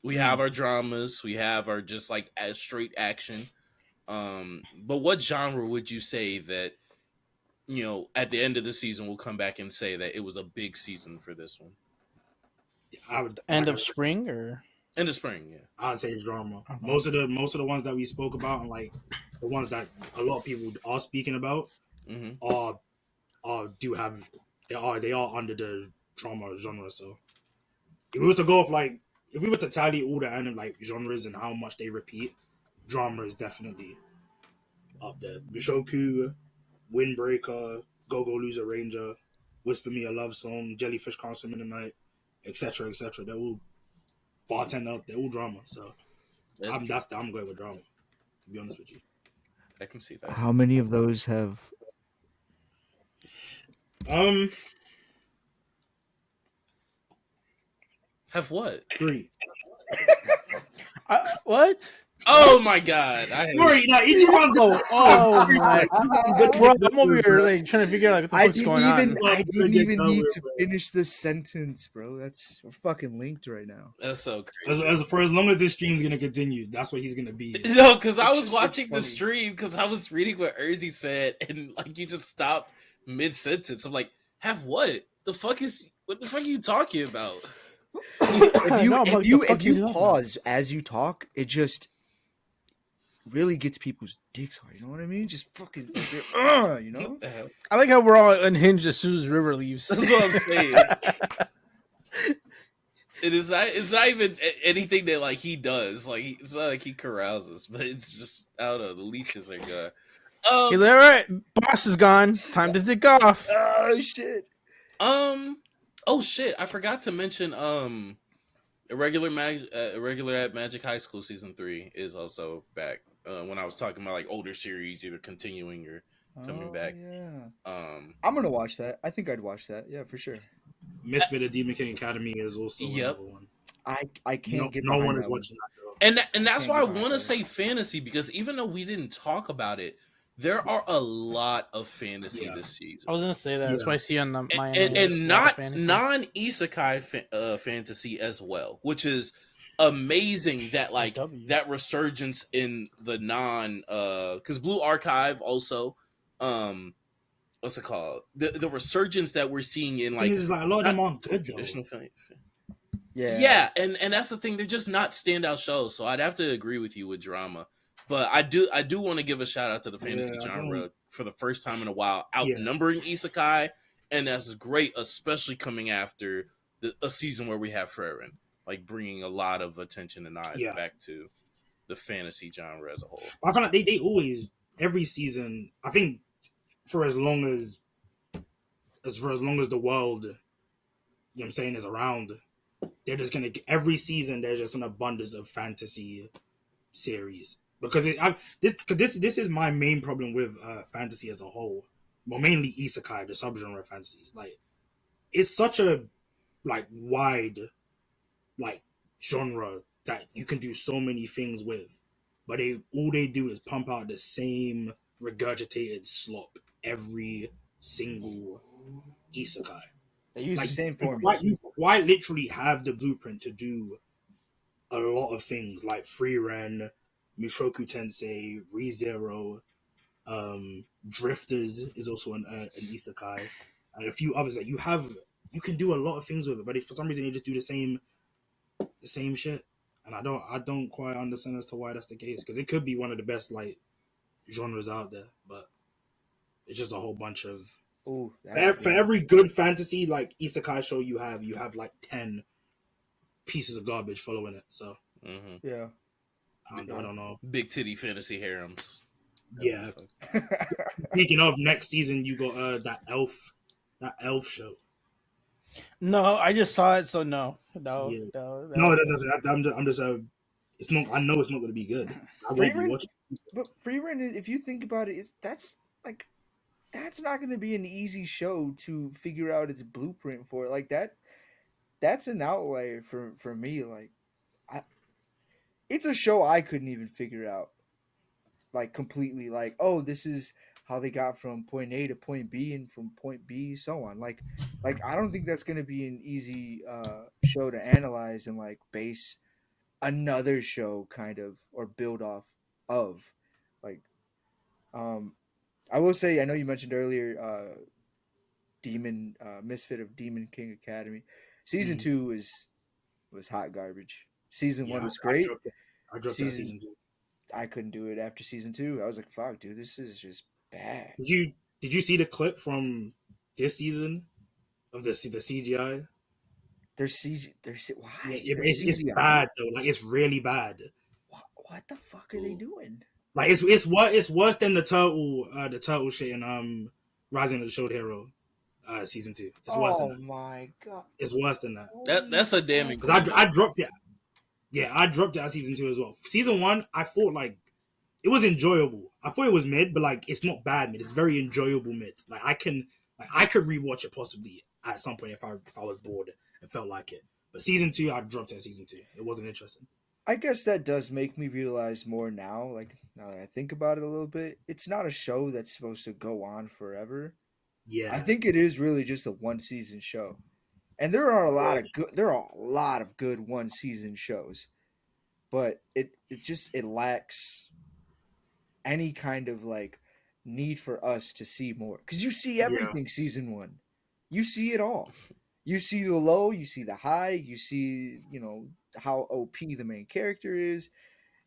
we have our dramas, we have our just like as straight action. But what genre would you say that, you know, at the end of the season we'll come back and say that it was a big season for this one? I would End of spring or In the spring, yeah. I'd say drama. Uh-huh. Most of the ones that we spoke about, and like the ones that a lot of people are speaking about, Mm-hmm. they are under the drama genre. So if we were to go off like if we were to tally all the anime like genres and how much they repeat, drama is definitely up there. Mushoku, Windbreaker, Go Go Loser Ranger, Whisper Me a Love Song, Jellyfish Can't Swim in the Night, etc. etc. They're all bartender up. They're all drama. So I'm going with drama. To be honest with you. I can see that. How many of those have? Have what? 3. what? Oh my god! I Sorry, now each one's Oh my! Bro, I'm over here like trying to figure out like, what the fuck's going on. I didn't even need to finish the sentence, bro. We're fucking linked right now. That's so crazy. For as long as this stream's gonna continue, that's what he's gonna be. No, because I was It's watching the funny. stream because I was reading what Urzi said, and like you just stopped mid sentence. I'm like, have what? What the fuck are you talking about? If you No, if but you the fuck if you you know? pause as you talk, it just really gets people's dicks hard. You know what I mean? Just fucking, you know. What the hell? I like how we're all unhinged as soon as River leaves. That's what I'm saying. It's not even anything that like he does. Like it's not like he carouses, but it's just I don't know. The leashes are good. He's like, all right, boss is gone. Time to take off. Oh shit! Oh shit! I forgot to mention. Irregular at Magic High School season 3 is also back. When I was talking about like older series, either continuing or coming back. Yeah. I'm gonna watch that. I think I'd watch that. Yeah, for sure. Misfit of Demon King Academy is also Yep. another one. I can't get. No behind one that is watching that. And that's Can't why I get behind want to that. say fantasy, because even though we didn't talk about it, there are a lot of fantasy Yeah. this season. I was gonna say that. That's why I see on my and not non-isekai fantasy as well, which is amazing that like that resurgence in the non because Blue Archive also what's it called, the resurgence that we're seeing in like, like a lot of them aren't good though. traditional Yeah. and that's the thing, they're just not standout shows, so I'd have to agree with you with drama. But I do want to give a shout out to the fantasy genre for the first time in a while, outnumbering isekai, and that's great, especially coming after a season where we have Frieren, like bringing a lot of attention and eyes back to the fantasy genre as a whole. I feel like they always every season. I think for as long as the world, you know what I'm saying, is around, they're just gonna every season there's just an abundance of fantasy series. Because this is my main problem with fantasy as a whole. Well, mainly isekai, the subgenre of fantasies. Like, it's such a like wide like genre that you can do so many things with, but all they do is pump out the same regurgitated slop every single isekai. They use Like, the same formula. You quite literally have the blueprint to do a lot of things like Frieren, Mushoku Tensei, ReZero, Drifters is also an isekai, and a few others that you can do a lot of things with it, but if for some reason you just do the same shit, and I don't quite understand as to why that's the case, because it could be one of the best like genres out there, but it's just a whole bunch of for every good fantasy like isekai show you have like 10 pieces of garbage following it. So yeah. I don't know. Big titty fantasy harems. Yeah. Speaking of, next season you got that elf show. No, I just saw it, so no. No, that doesn't. I'm just it's not. I know it's not going to be good. I won't be Frieren, watching. but Frieren, if you think about it, that's not going to be an easy show to figure out its blueprint for. Like that, that's an outlier for me. Like, it's a show I couldn't even figure out, like completely. Like, oh, this is how they got from point A to point B, and from point B so on. Like I don't think that's going to be an easy show to analyze and like base another show kind of or build off of. Like, I will say, I know you mentioned earlier, Demon Misfit of Demon King Academy. Season 2 was hot garbage. Season 1 was great. I dropped that season 2. I couldn't do it after season 2. I was like, fuck, dude, this is just bad. Did you see the clip from this season of the CGI? Why? It's bad though. Like, it's really bad. What the fuck are they doing? Like, it's worse than the turtle shit in Rising of the Shield Hero season 2. It's worse than that. Oh my god. It's worse than that. That's a damning. Because I dropped it. Yeah, I dropped it at season 2 as well. Season 1, I thought like it was enjoyable. I thought it was mid, but like it's not bad mid. It's very enjoyable mid. Like I could rewatch it possibly at some point if I was bored and felt like it. But season 2, I dropped it at season 2. It wasn't interesting. I guess that does make me realize more now. Like, now that I think about it a little bit, it's not a show that's supposed to go on forever. Yeah, I think it is really just a one season show, and there are a lot of good one season shows, but it lacks any kind of like need for us to see more, because you see everything. Season 1, you see it all. You see the low, you see the high, you see, how OP the main character is.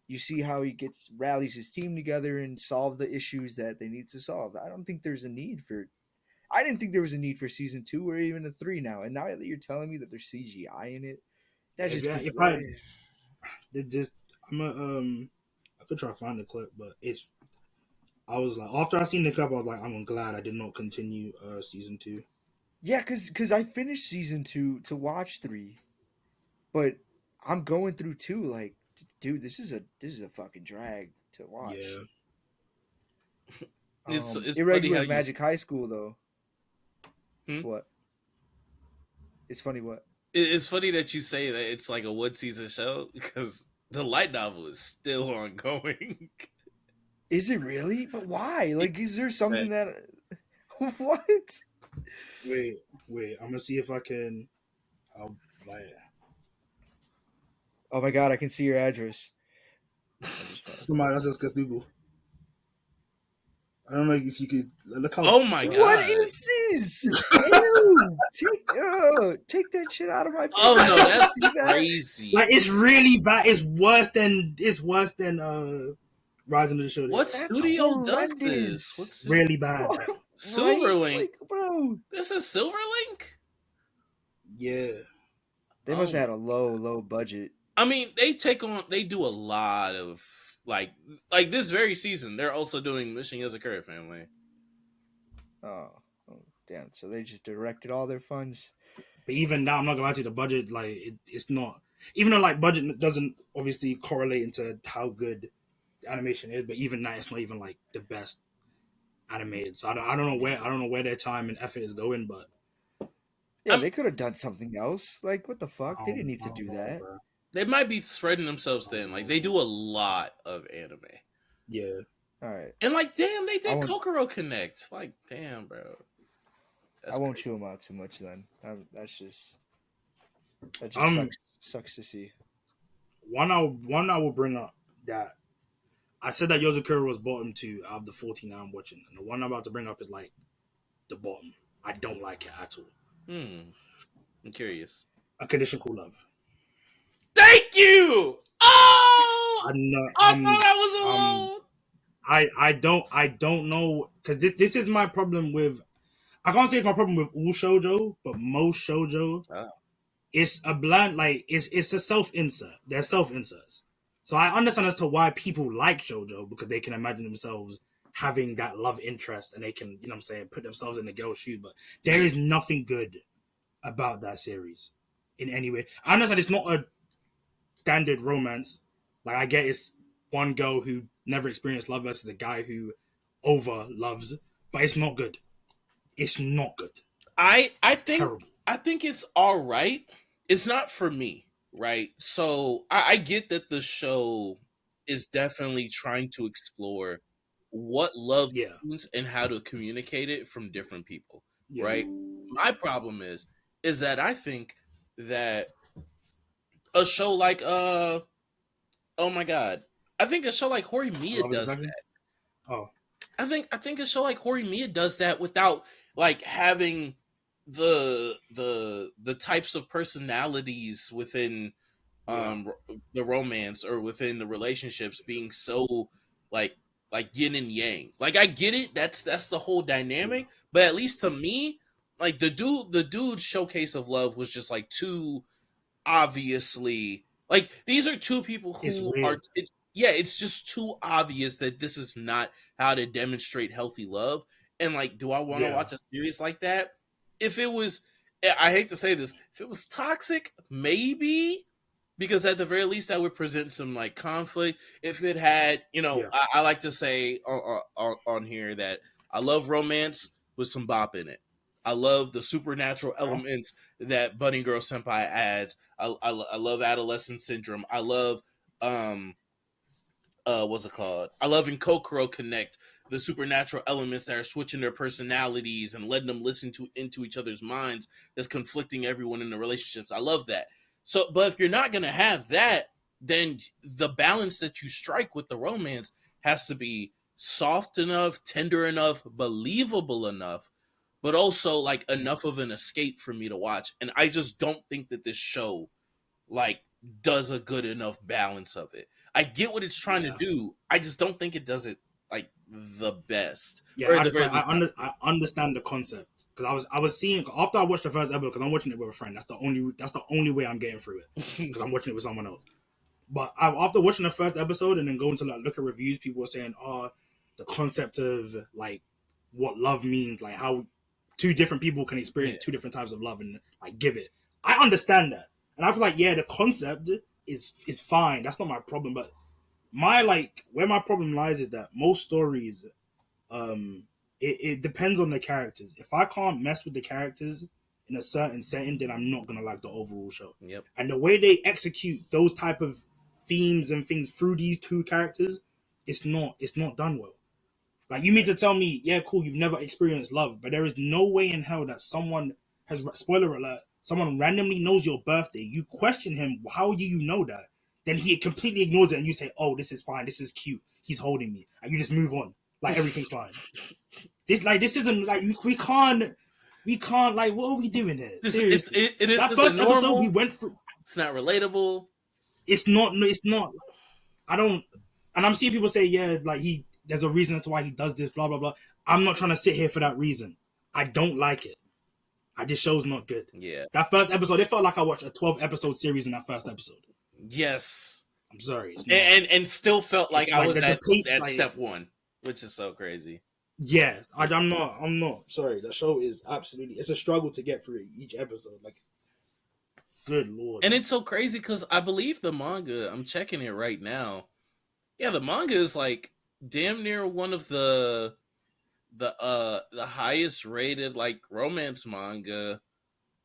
You see how he rallies his team together and solve the issues that they need to solve. I didn't think there was a need for season 2 or even a 3 now. And now that you're telling me that there's CGI in it, that just I could try to find the clip, but I was like, after I seen the clip, I was like, I'm glad I did not continue season 2. Yeah, because I finished season 2 to watch 3, but I'm going through 2. Like, dude, this is a fucking drag to watch. Yeah. It's Irregular Magic High School though. What? It's funny what? It's funny that you say that it's like a one season show, because the light novel is still ongoing. Is it really? But why? Like, is there something that what? Wait. I'm gonna see if I can. I'll buy it. Oh my god, I can see your address. Somebody else just Google. I don't know if you could look how. Oh my god! What is this? Ew, take that shit out of my face. Oh no, that's crazy. Like, it's really bad. It's worse than Rising of the Shield. What studio does this? What's really bad? Silverlink, like, bro. This is Silverlink. Yeah, they must have had a low budget. I mean, they do a lot of like this very season. They're also doing Mission Yozakura Family. Oh, damn! So they just directed all their funds. But even now, I'm not gonna lie to you, the budget, like it's not. Even though like budget doesn't obviously correlate into how good the animation is, but even that, it's not even like the best animated. So I don't know where their time and effort is going, but yeah, they could have done something else. Like, what the fuck? They didn't need to do that. Bro. They might be spreading themselves thin. Like, they do a lot of anime. Yeah. All right. And like, damn, they did Kokoro Connect. Like, damn, bro. I won't chew them out too much then. That just sucks to see. One I will bring up that I said that Yozakura was bottom 2 out of the 14 I'm watching, and the one I'm about to bring up is like the bottom. I don't like it at all. I'm curious. A Condition Called Love. Thank you. Oh, I thought I was alone. I don't know, because this is my problem with. I can't say it's my problem with all shoujo, but most shoujo, it's a bland, like it's a self-insert. They're self-inserts. So I understand as to why people like shoujo, because they can imagine themselves having that love interest and they can, put themselves in the girl's shoes. But there is nothing good about that series in any way. I understand it's not a standard romance, Like I get it's one girl who never experienced love versus a guy who over loves, but it's not good. It's not good. I It's think terrible. I think it's all right. It's not for me, right? So I get that the show is definitely trying to explore what love Yeah. means and how to communicate it from different people, Yeah. right? My problem is that I think that a show like oh my god, I think a show like Horimiya Love is does Blind? that. Oh. I think a show like Horimiya does that without like having the types of personalities within the romance or within the relationships being so like yin and yang. Like I get it, that's the whole dynamic, but at least to me, like the dude's showcase of love was just like too obviously, like these are two people It's who are weird. it's just too obvious that this is not how to demonstrate healthy love. And like, do I want to Yeah. watch a series like that? If it was, I hate to say this, if it was toxic, maybe, because at the very least that would present some like conflict. If it had, Yeah. I like to say on here that I love romance with some bop in it. I love the supernatural elements that Bunny Girl Senpai adds. I love adolescent syndrome. I love what's it called? I love in Kokoro Connect the supernatural elements that are switching their personalities and letting them listen to into each other's minds that's conflicting everyone in the relationships. I love that. So, but if you're not gonna have that, then the balance that you strike with the romance has to be soft enough, tender enough, believable enough, but also like enough of an escape for me to watch. And I just don't think that this show like does a good enough balance of it. I get what it's trying to do. I just don't think it does it like the best. Yeah, Or at the very least, I understand the concept because I was seeing after I watched the first episode because I'm watching it with a friend. That's the only way I'm getting through it because I'm watching it with someone else. But after watching the first episode and then going to like look at reviews, people were saying, "Oh, the concept of like what love means, like how two different people can experience two different types of love and like give it." I understand that, and I feel like the concept is fine. That's not my problem, but where my problem lies is that most stories it depends on the characters. If I can't mess with the characters in a certain setting, then I'm not gonna like the overall show. Yep. And the way they execute those type of themes and things through these two characters, it's not done well. Like you mean to tell me, yeah, cool, you've never experienced love, but there is no way in hell that someone has spoiler alert, someone randomly knows your birthday. You question him, how do you know that? Then he completely ignores it, and you say, "Oh, this is fine. This is cute. He's holding me," and you just move on, like everything's fine. This isn't like we can't like what are we doing here? Seriously, it is that first normal, episode we went through. It's not relatable. It's not. I don't. And I'm seeing people say, yeah, like there's a reason as to why he does this, blah blah blah. I'm not trying to sit here for that reason. I don't like it. This show's not good. Yeah. That first episode, it felt like I watched a 12 episode series in that first episode. Yes. I'm sorry. And still felt like I was at like, step one, which is so crazy. Yeah, I'm not. Sorry, the show is absolutely, it's a struggle to get through each episode. Like, good lord. And it's so crazy because I believe the manga, I'm checking it right now. Yeah, the manga is like damn near one of the highest rated like romance manga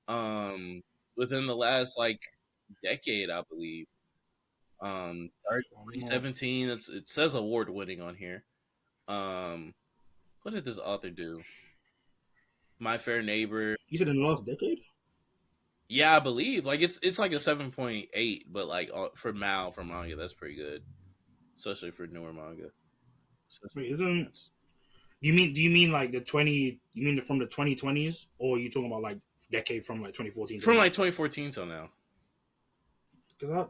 within the last like decade, I believe. 2017. It says award winning on here. What did this author do? My Fair Neighbor. You said in the last decade? Yeah, I believe. Like it's like a 7.8, but like for manga, that's pretty good, especially for newer manga. Wait, do you mean like the 20? You mean from the 2020s, or are you talking about like decade from like 2014? From like 2014 till now. Because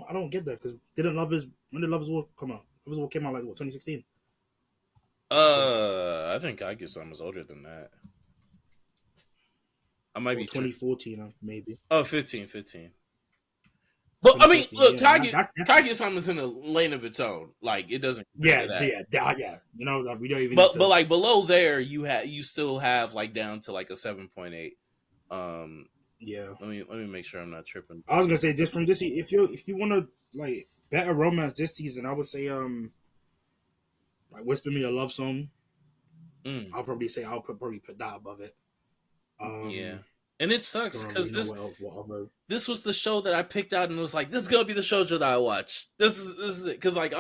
I don't get that. Because when did Love Is War come out? Love Is War came out like what 2016? I think Kaguya-sama is older than that. I might be 2014, maybe. Oh, 15. But I mean, look, yeah, Kaguya-sama's in a lane of its own. Like it doesn't. Yeah. You know, we don't even. But like below there, you still have like down to like a 7.8. Yeah. Let me make sure I'm not tripping. I was gonna say this from this. If you want to like better romance this season, I would say like Whisper Me a Love Song. I'll probably say probably put that above it. Yeah. And it sucks because what other... this was the show that I picked out and was like, this is gonna be the shoujo that I watch. This is it. Because like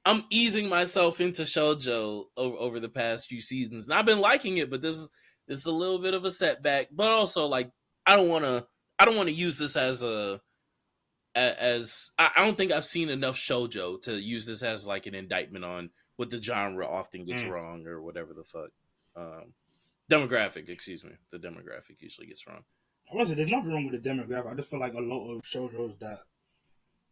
I'm easing myself into shoujo over the past few seasons, and I've been liking it, but this is a little bit of a setback. But also like I don't want to use this as I don't think I've seen enough shoujo to use this as like an indictment on what the genre often gets wrong or whatever the fuck. Demographic, excuse me. The demographic usually gets wrong. I want to say there's nothing wrong with the demographic. I just feel like a lot of shoujos that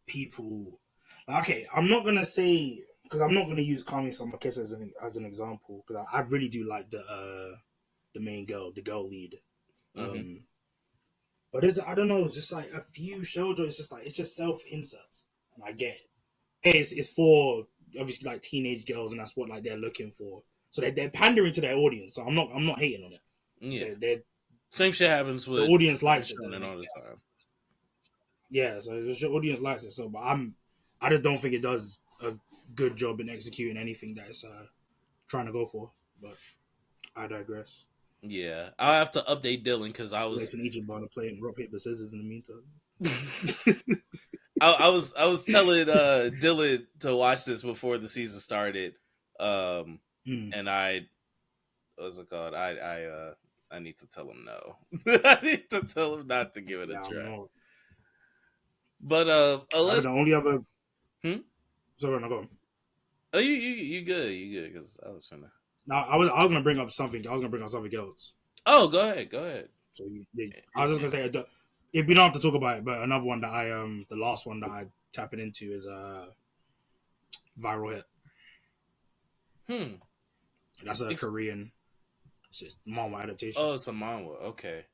people... Okay, I'm not going to say... Because I'm not going to use Kami Sama Kiss as an example. Because I really do like the main girl, the girl lead. But I don't know, it's just like a few shoujos, it's just self-inserts. And I get it. It's for, obviously, like teenage girls, and that's what like they're looking for. So they're pandering to their audience. So I'm not hating on it. Yeah. So same shit happens with the audience likes it all the time. Yeah, so the audience likes it. So, but I just don't think it does a good job in executing anything that it's trying to go for. But I digress. Yeah, I'll have to update Dylan because I was in Egypt to play rock paper scissors in the meantime. I was telling Dylan to watch this before the season started. And what's it called? I need to tell him no. I need to tell him not to give it a try. But the only other. Sorry, no, go on. Oh, you good because I was finna. No, I was gonna bring up something. I was gonna bring up something else. Oh, go ahead. So I was just gonna say if we don't have to talk about it, but another one that the last one that I tapping into is Viral Hit. That's a Korean. It's just manga adaptation. Oh, it's a manga. Okay,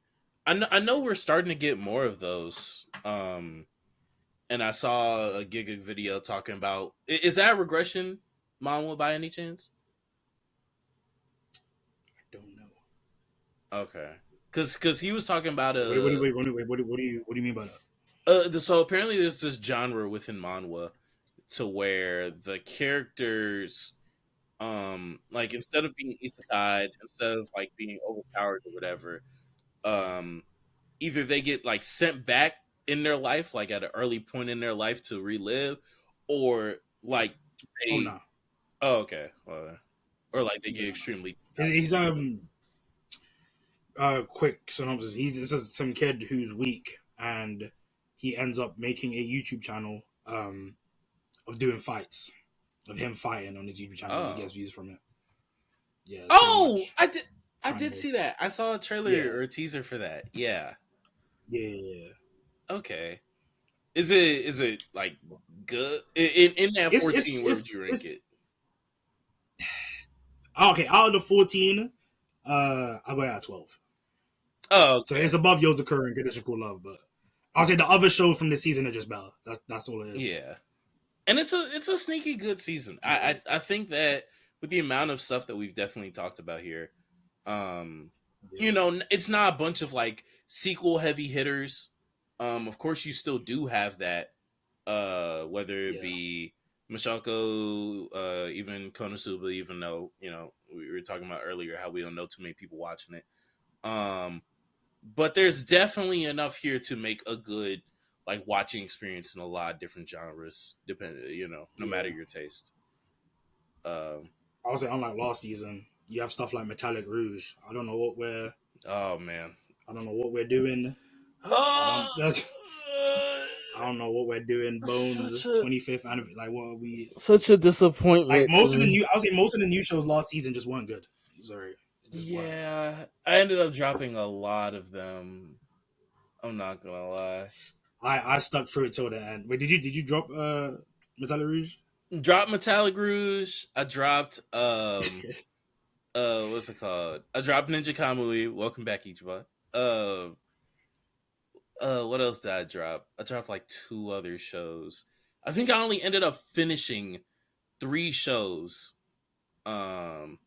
I know we're starting to get more of those. And I saw a Giga video talking about is that regression manga by any chance? I don't know. Okay, because he was talking about a. Wait, what do you mean by that? So apparently there's this genre within manhwa to where the characters, like instead of being isekai, instead of like being overpowered or whatever, either they get like sent back in their life, like at an early point in their life to relive, or like they. Oh, okay. Or like they get extremely. He's quick synopsis. This is some kid who's weak, and he ends up making a YouTube channel of doing fights, of him fighting on his YouTube channel. And he gets views from it. Yeah. Oh, I did see that. I saw a trailer or a teaser for that. Yeah. Yeah. Okay. Is it like good in that 14? Where would you rank it? Okay, out of the 14, I'll go at 12. Oh, okay. So it's above Yozakura and Condition Cool Love, but I'll say the other shows from this season are just better. That's all it is. Yeah, and it's a sneaky good season. I think that with the amount of stuff that we've definitely talked about here, you know, it's not a bunch of like sequel heavy hitters. Of course, you still do have that, whether it be Mushoku, even Konosuba, even though, you know, we were talking about earlier how we don't know too many people watching it. But there's definitely enough here to make a good like watching experience in a lot of different genres, depending, you know, no matter your taste. I would say unlike last season, you have stuff like Metallic Rouge. I don't know what we're doing. I don't know what we're doing. Bones 25th anniversary. Like, what are we? Such a disappointment. Like most of the new shows last season just weren't good. Sorry. Yeah, I ended up dropping a lot of them. I'm not gonna lie. I stuck through it till the end. Wait, did you drop Metallic Rouge? Dropped Metallic Rouge. I dropped what's it called? I dropped Ninja Kamui. Welcome back, Ichiban. What else did I drop? I dropped like 2 other shows. I think I only ended up finishing 3 shows. 3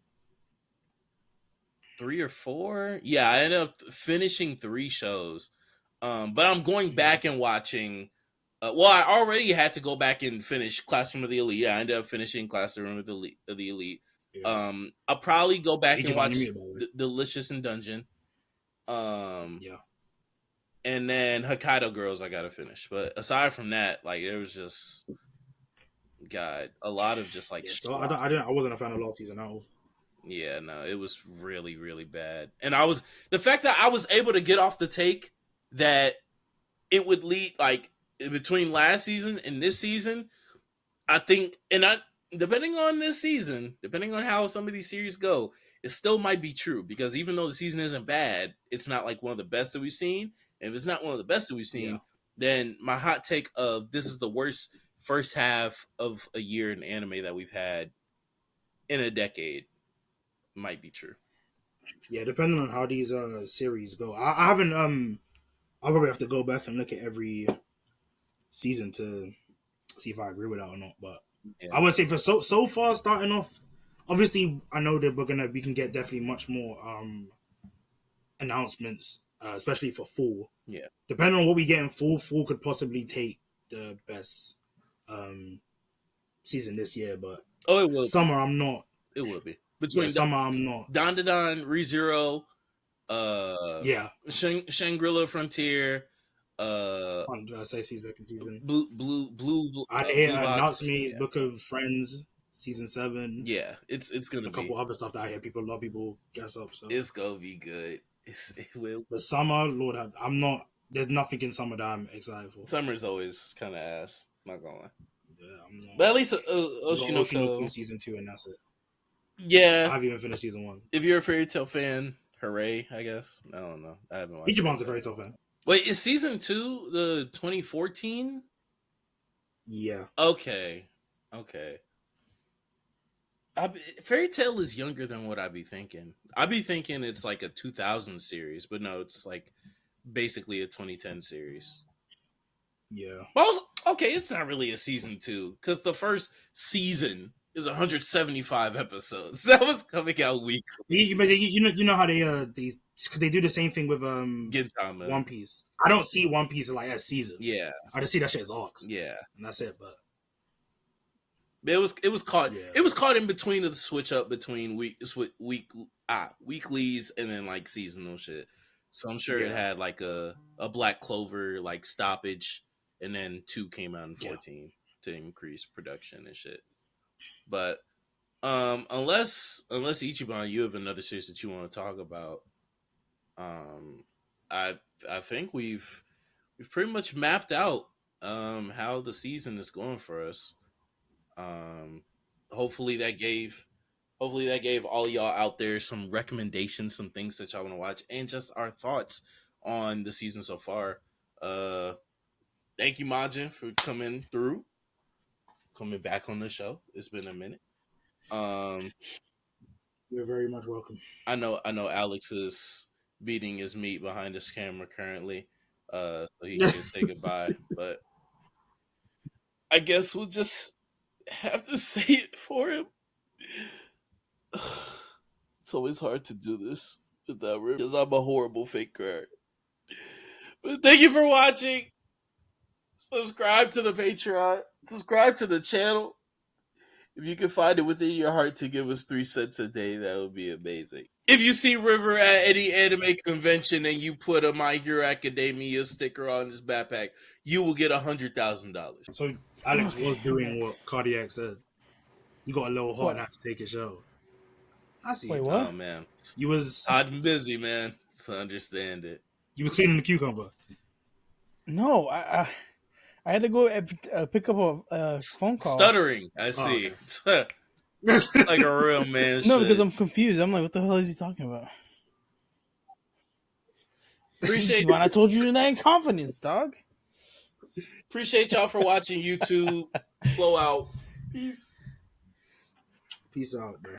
or 4? Yeah, I ended up finishing 3 shows. But I'm going back and watching Well, I already had to go back and finish Classroom of the Elite. I ended up finishing Classroom of the Elite. Yeah. I'll probably go back and Ichiban, watch you mean, by the way. Delicious in Dungeon. Yeah. And then Hokkaido Girls I gotta finish. But aside from that, like it was just a lot of just like Yeah, so I wasn't a fan of last season at all. yeah, no, it was really, really bad. And the fact that I was able to get off the take that it would lead like between last season and this season, I think, depending on this season, depending on how some of these series go, it still might be true because even though the season isn't bad, it's not like one of the best that we've seen. And if it's not one of the best that we've seen, then my hot take of this is the worst first half of a year in anime that we've had in a decade might be true. Yeah, depending on how these series go, I haven't I'll probably have to go back and look at every season to see if I agree with that or not. But I would say for so far starting off, obviously I know that we can get definitely much more announcements, especially for fall. Yeah, depending on what we get in fall could possibly take the best season this year. But it will. Summer, I'm not. It will be between Summer. I'm not. Don ReZero, Shangri-La Frontier. I say season. Blue. I hear Natsume's Book of Friends season 7. Yeah, it's gonna be a couple other stuff that I hear a lot of people guess up. So it's gonna be good. It will. But Summer, Lord, I'm not. There's nothing in Summer that I'm excited for. Summer's always kind of ass. Not gonna lie. Yeah, I'm not. But at least Oshinoko season 2 and that's it. Yeah, I haven't even finished season 1. If you're a Fairy Tail fan, hooray! I guess I don't know. I haven't watched. Ichiban's a Fairy Tail fan. Wait, is season 2 the 2014? Yeah. Okay. Fairy Tail is younger than what I'd be thinking. I'd be thinking it's like a 2000 series, but no, it's like basically a 2010 series. Yeah. But also, okay, it's not really a season 2 because the first season is 175 episodes. That was coming out weekly. You know how they do the same thing with Gintama. One Piece. I don't see One Piece like as seasons. Yeah, I just see that shit as arcs. Yeah, and that's it. But it was caught. Yeah. It was caught in between of the switch up between weeklies and then like seasonal shit. So I'm sure it had like a Black Clover like stoppage, and then 2 came out in 14 to increase production and shit. But unless Ichiban, you have another series that you want to talk about, I think we've pretty much mapped out how the season is going for us. Hopefully that gave all y'all out there some recommendations, some things that y'all want to watch, and just our thoughts on the season so far. Thank you, Majin, for coming back on the show. It's been a minute. You're very much welcome. I know Alex is beating his meat behind his camera currently, so he can say goodbye. But I guess we'll just have to say it for him. It's always hard to do this without River because I'm a horrible fake crier. But thank you for watching. Subscribe to the Patreon. Subscribe to the channel. If you can find it within your heart to give us 3 cents a day, that would be amazing. If you see River at any anime convention and you put a My Hero Academia sticker on his backpack, you will get $100,000. So Alex was doing what Cardiac said. You got a little hot and had to take a show. I see. Wait, what? Oh man, I've been busy, man, to understand it. You were cleaning the cucumber. No, I had to go pick up a phone call. Stuttering, I see. Oh, okay. Like a real man. No, because I'm confused. I'm like, what the hell is he talking about? Appreciate when I told you that in confidence, dog. Appreciate y'all for watching YouTube. Flow out. Peace. Peace out, man.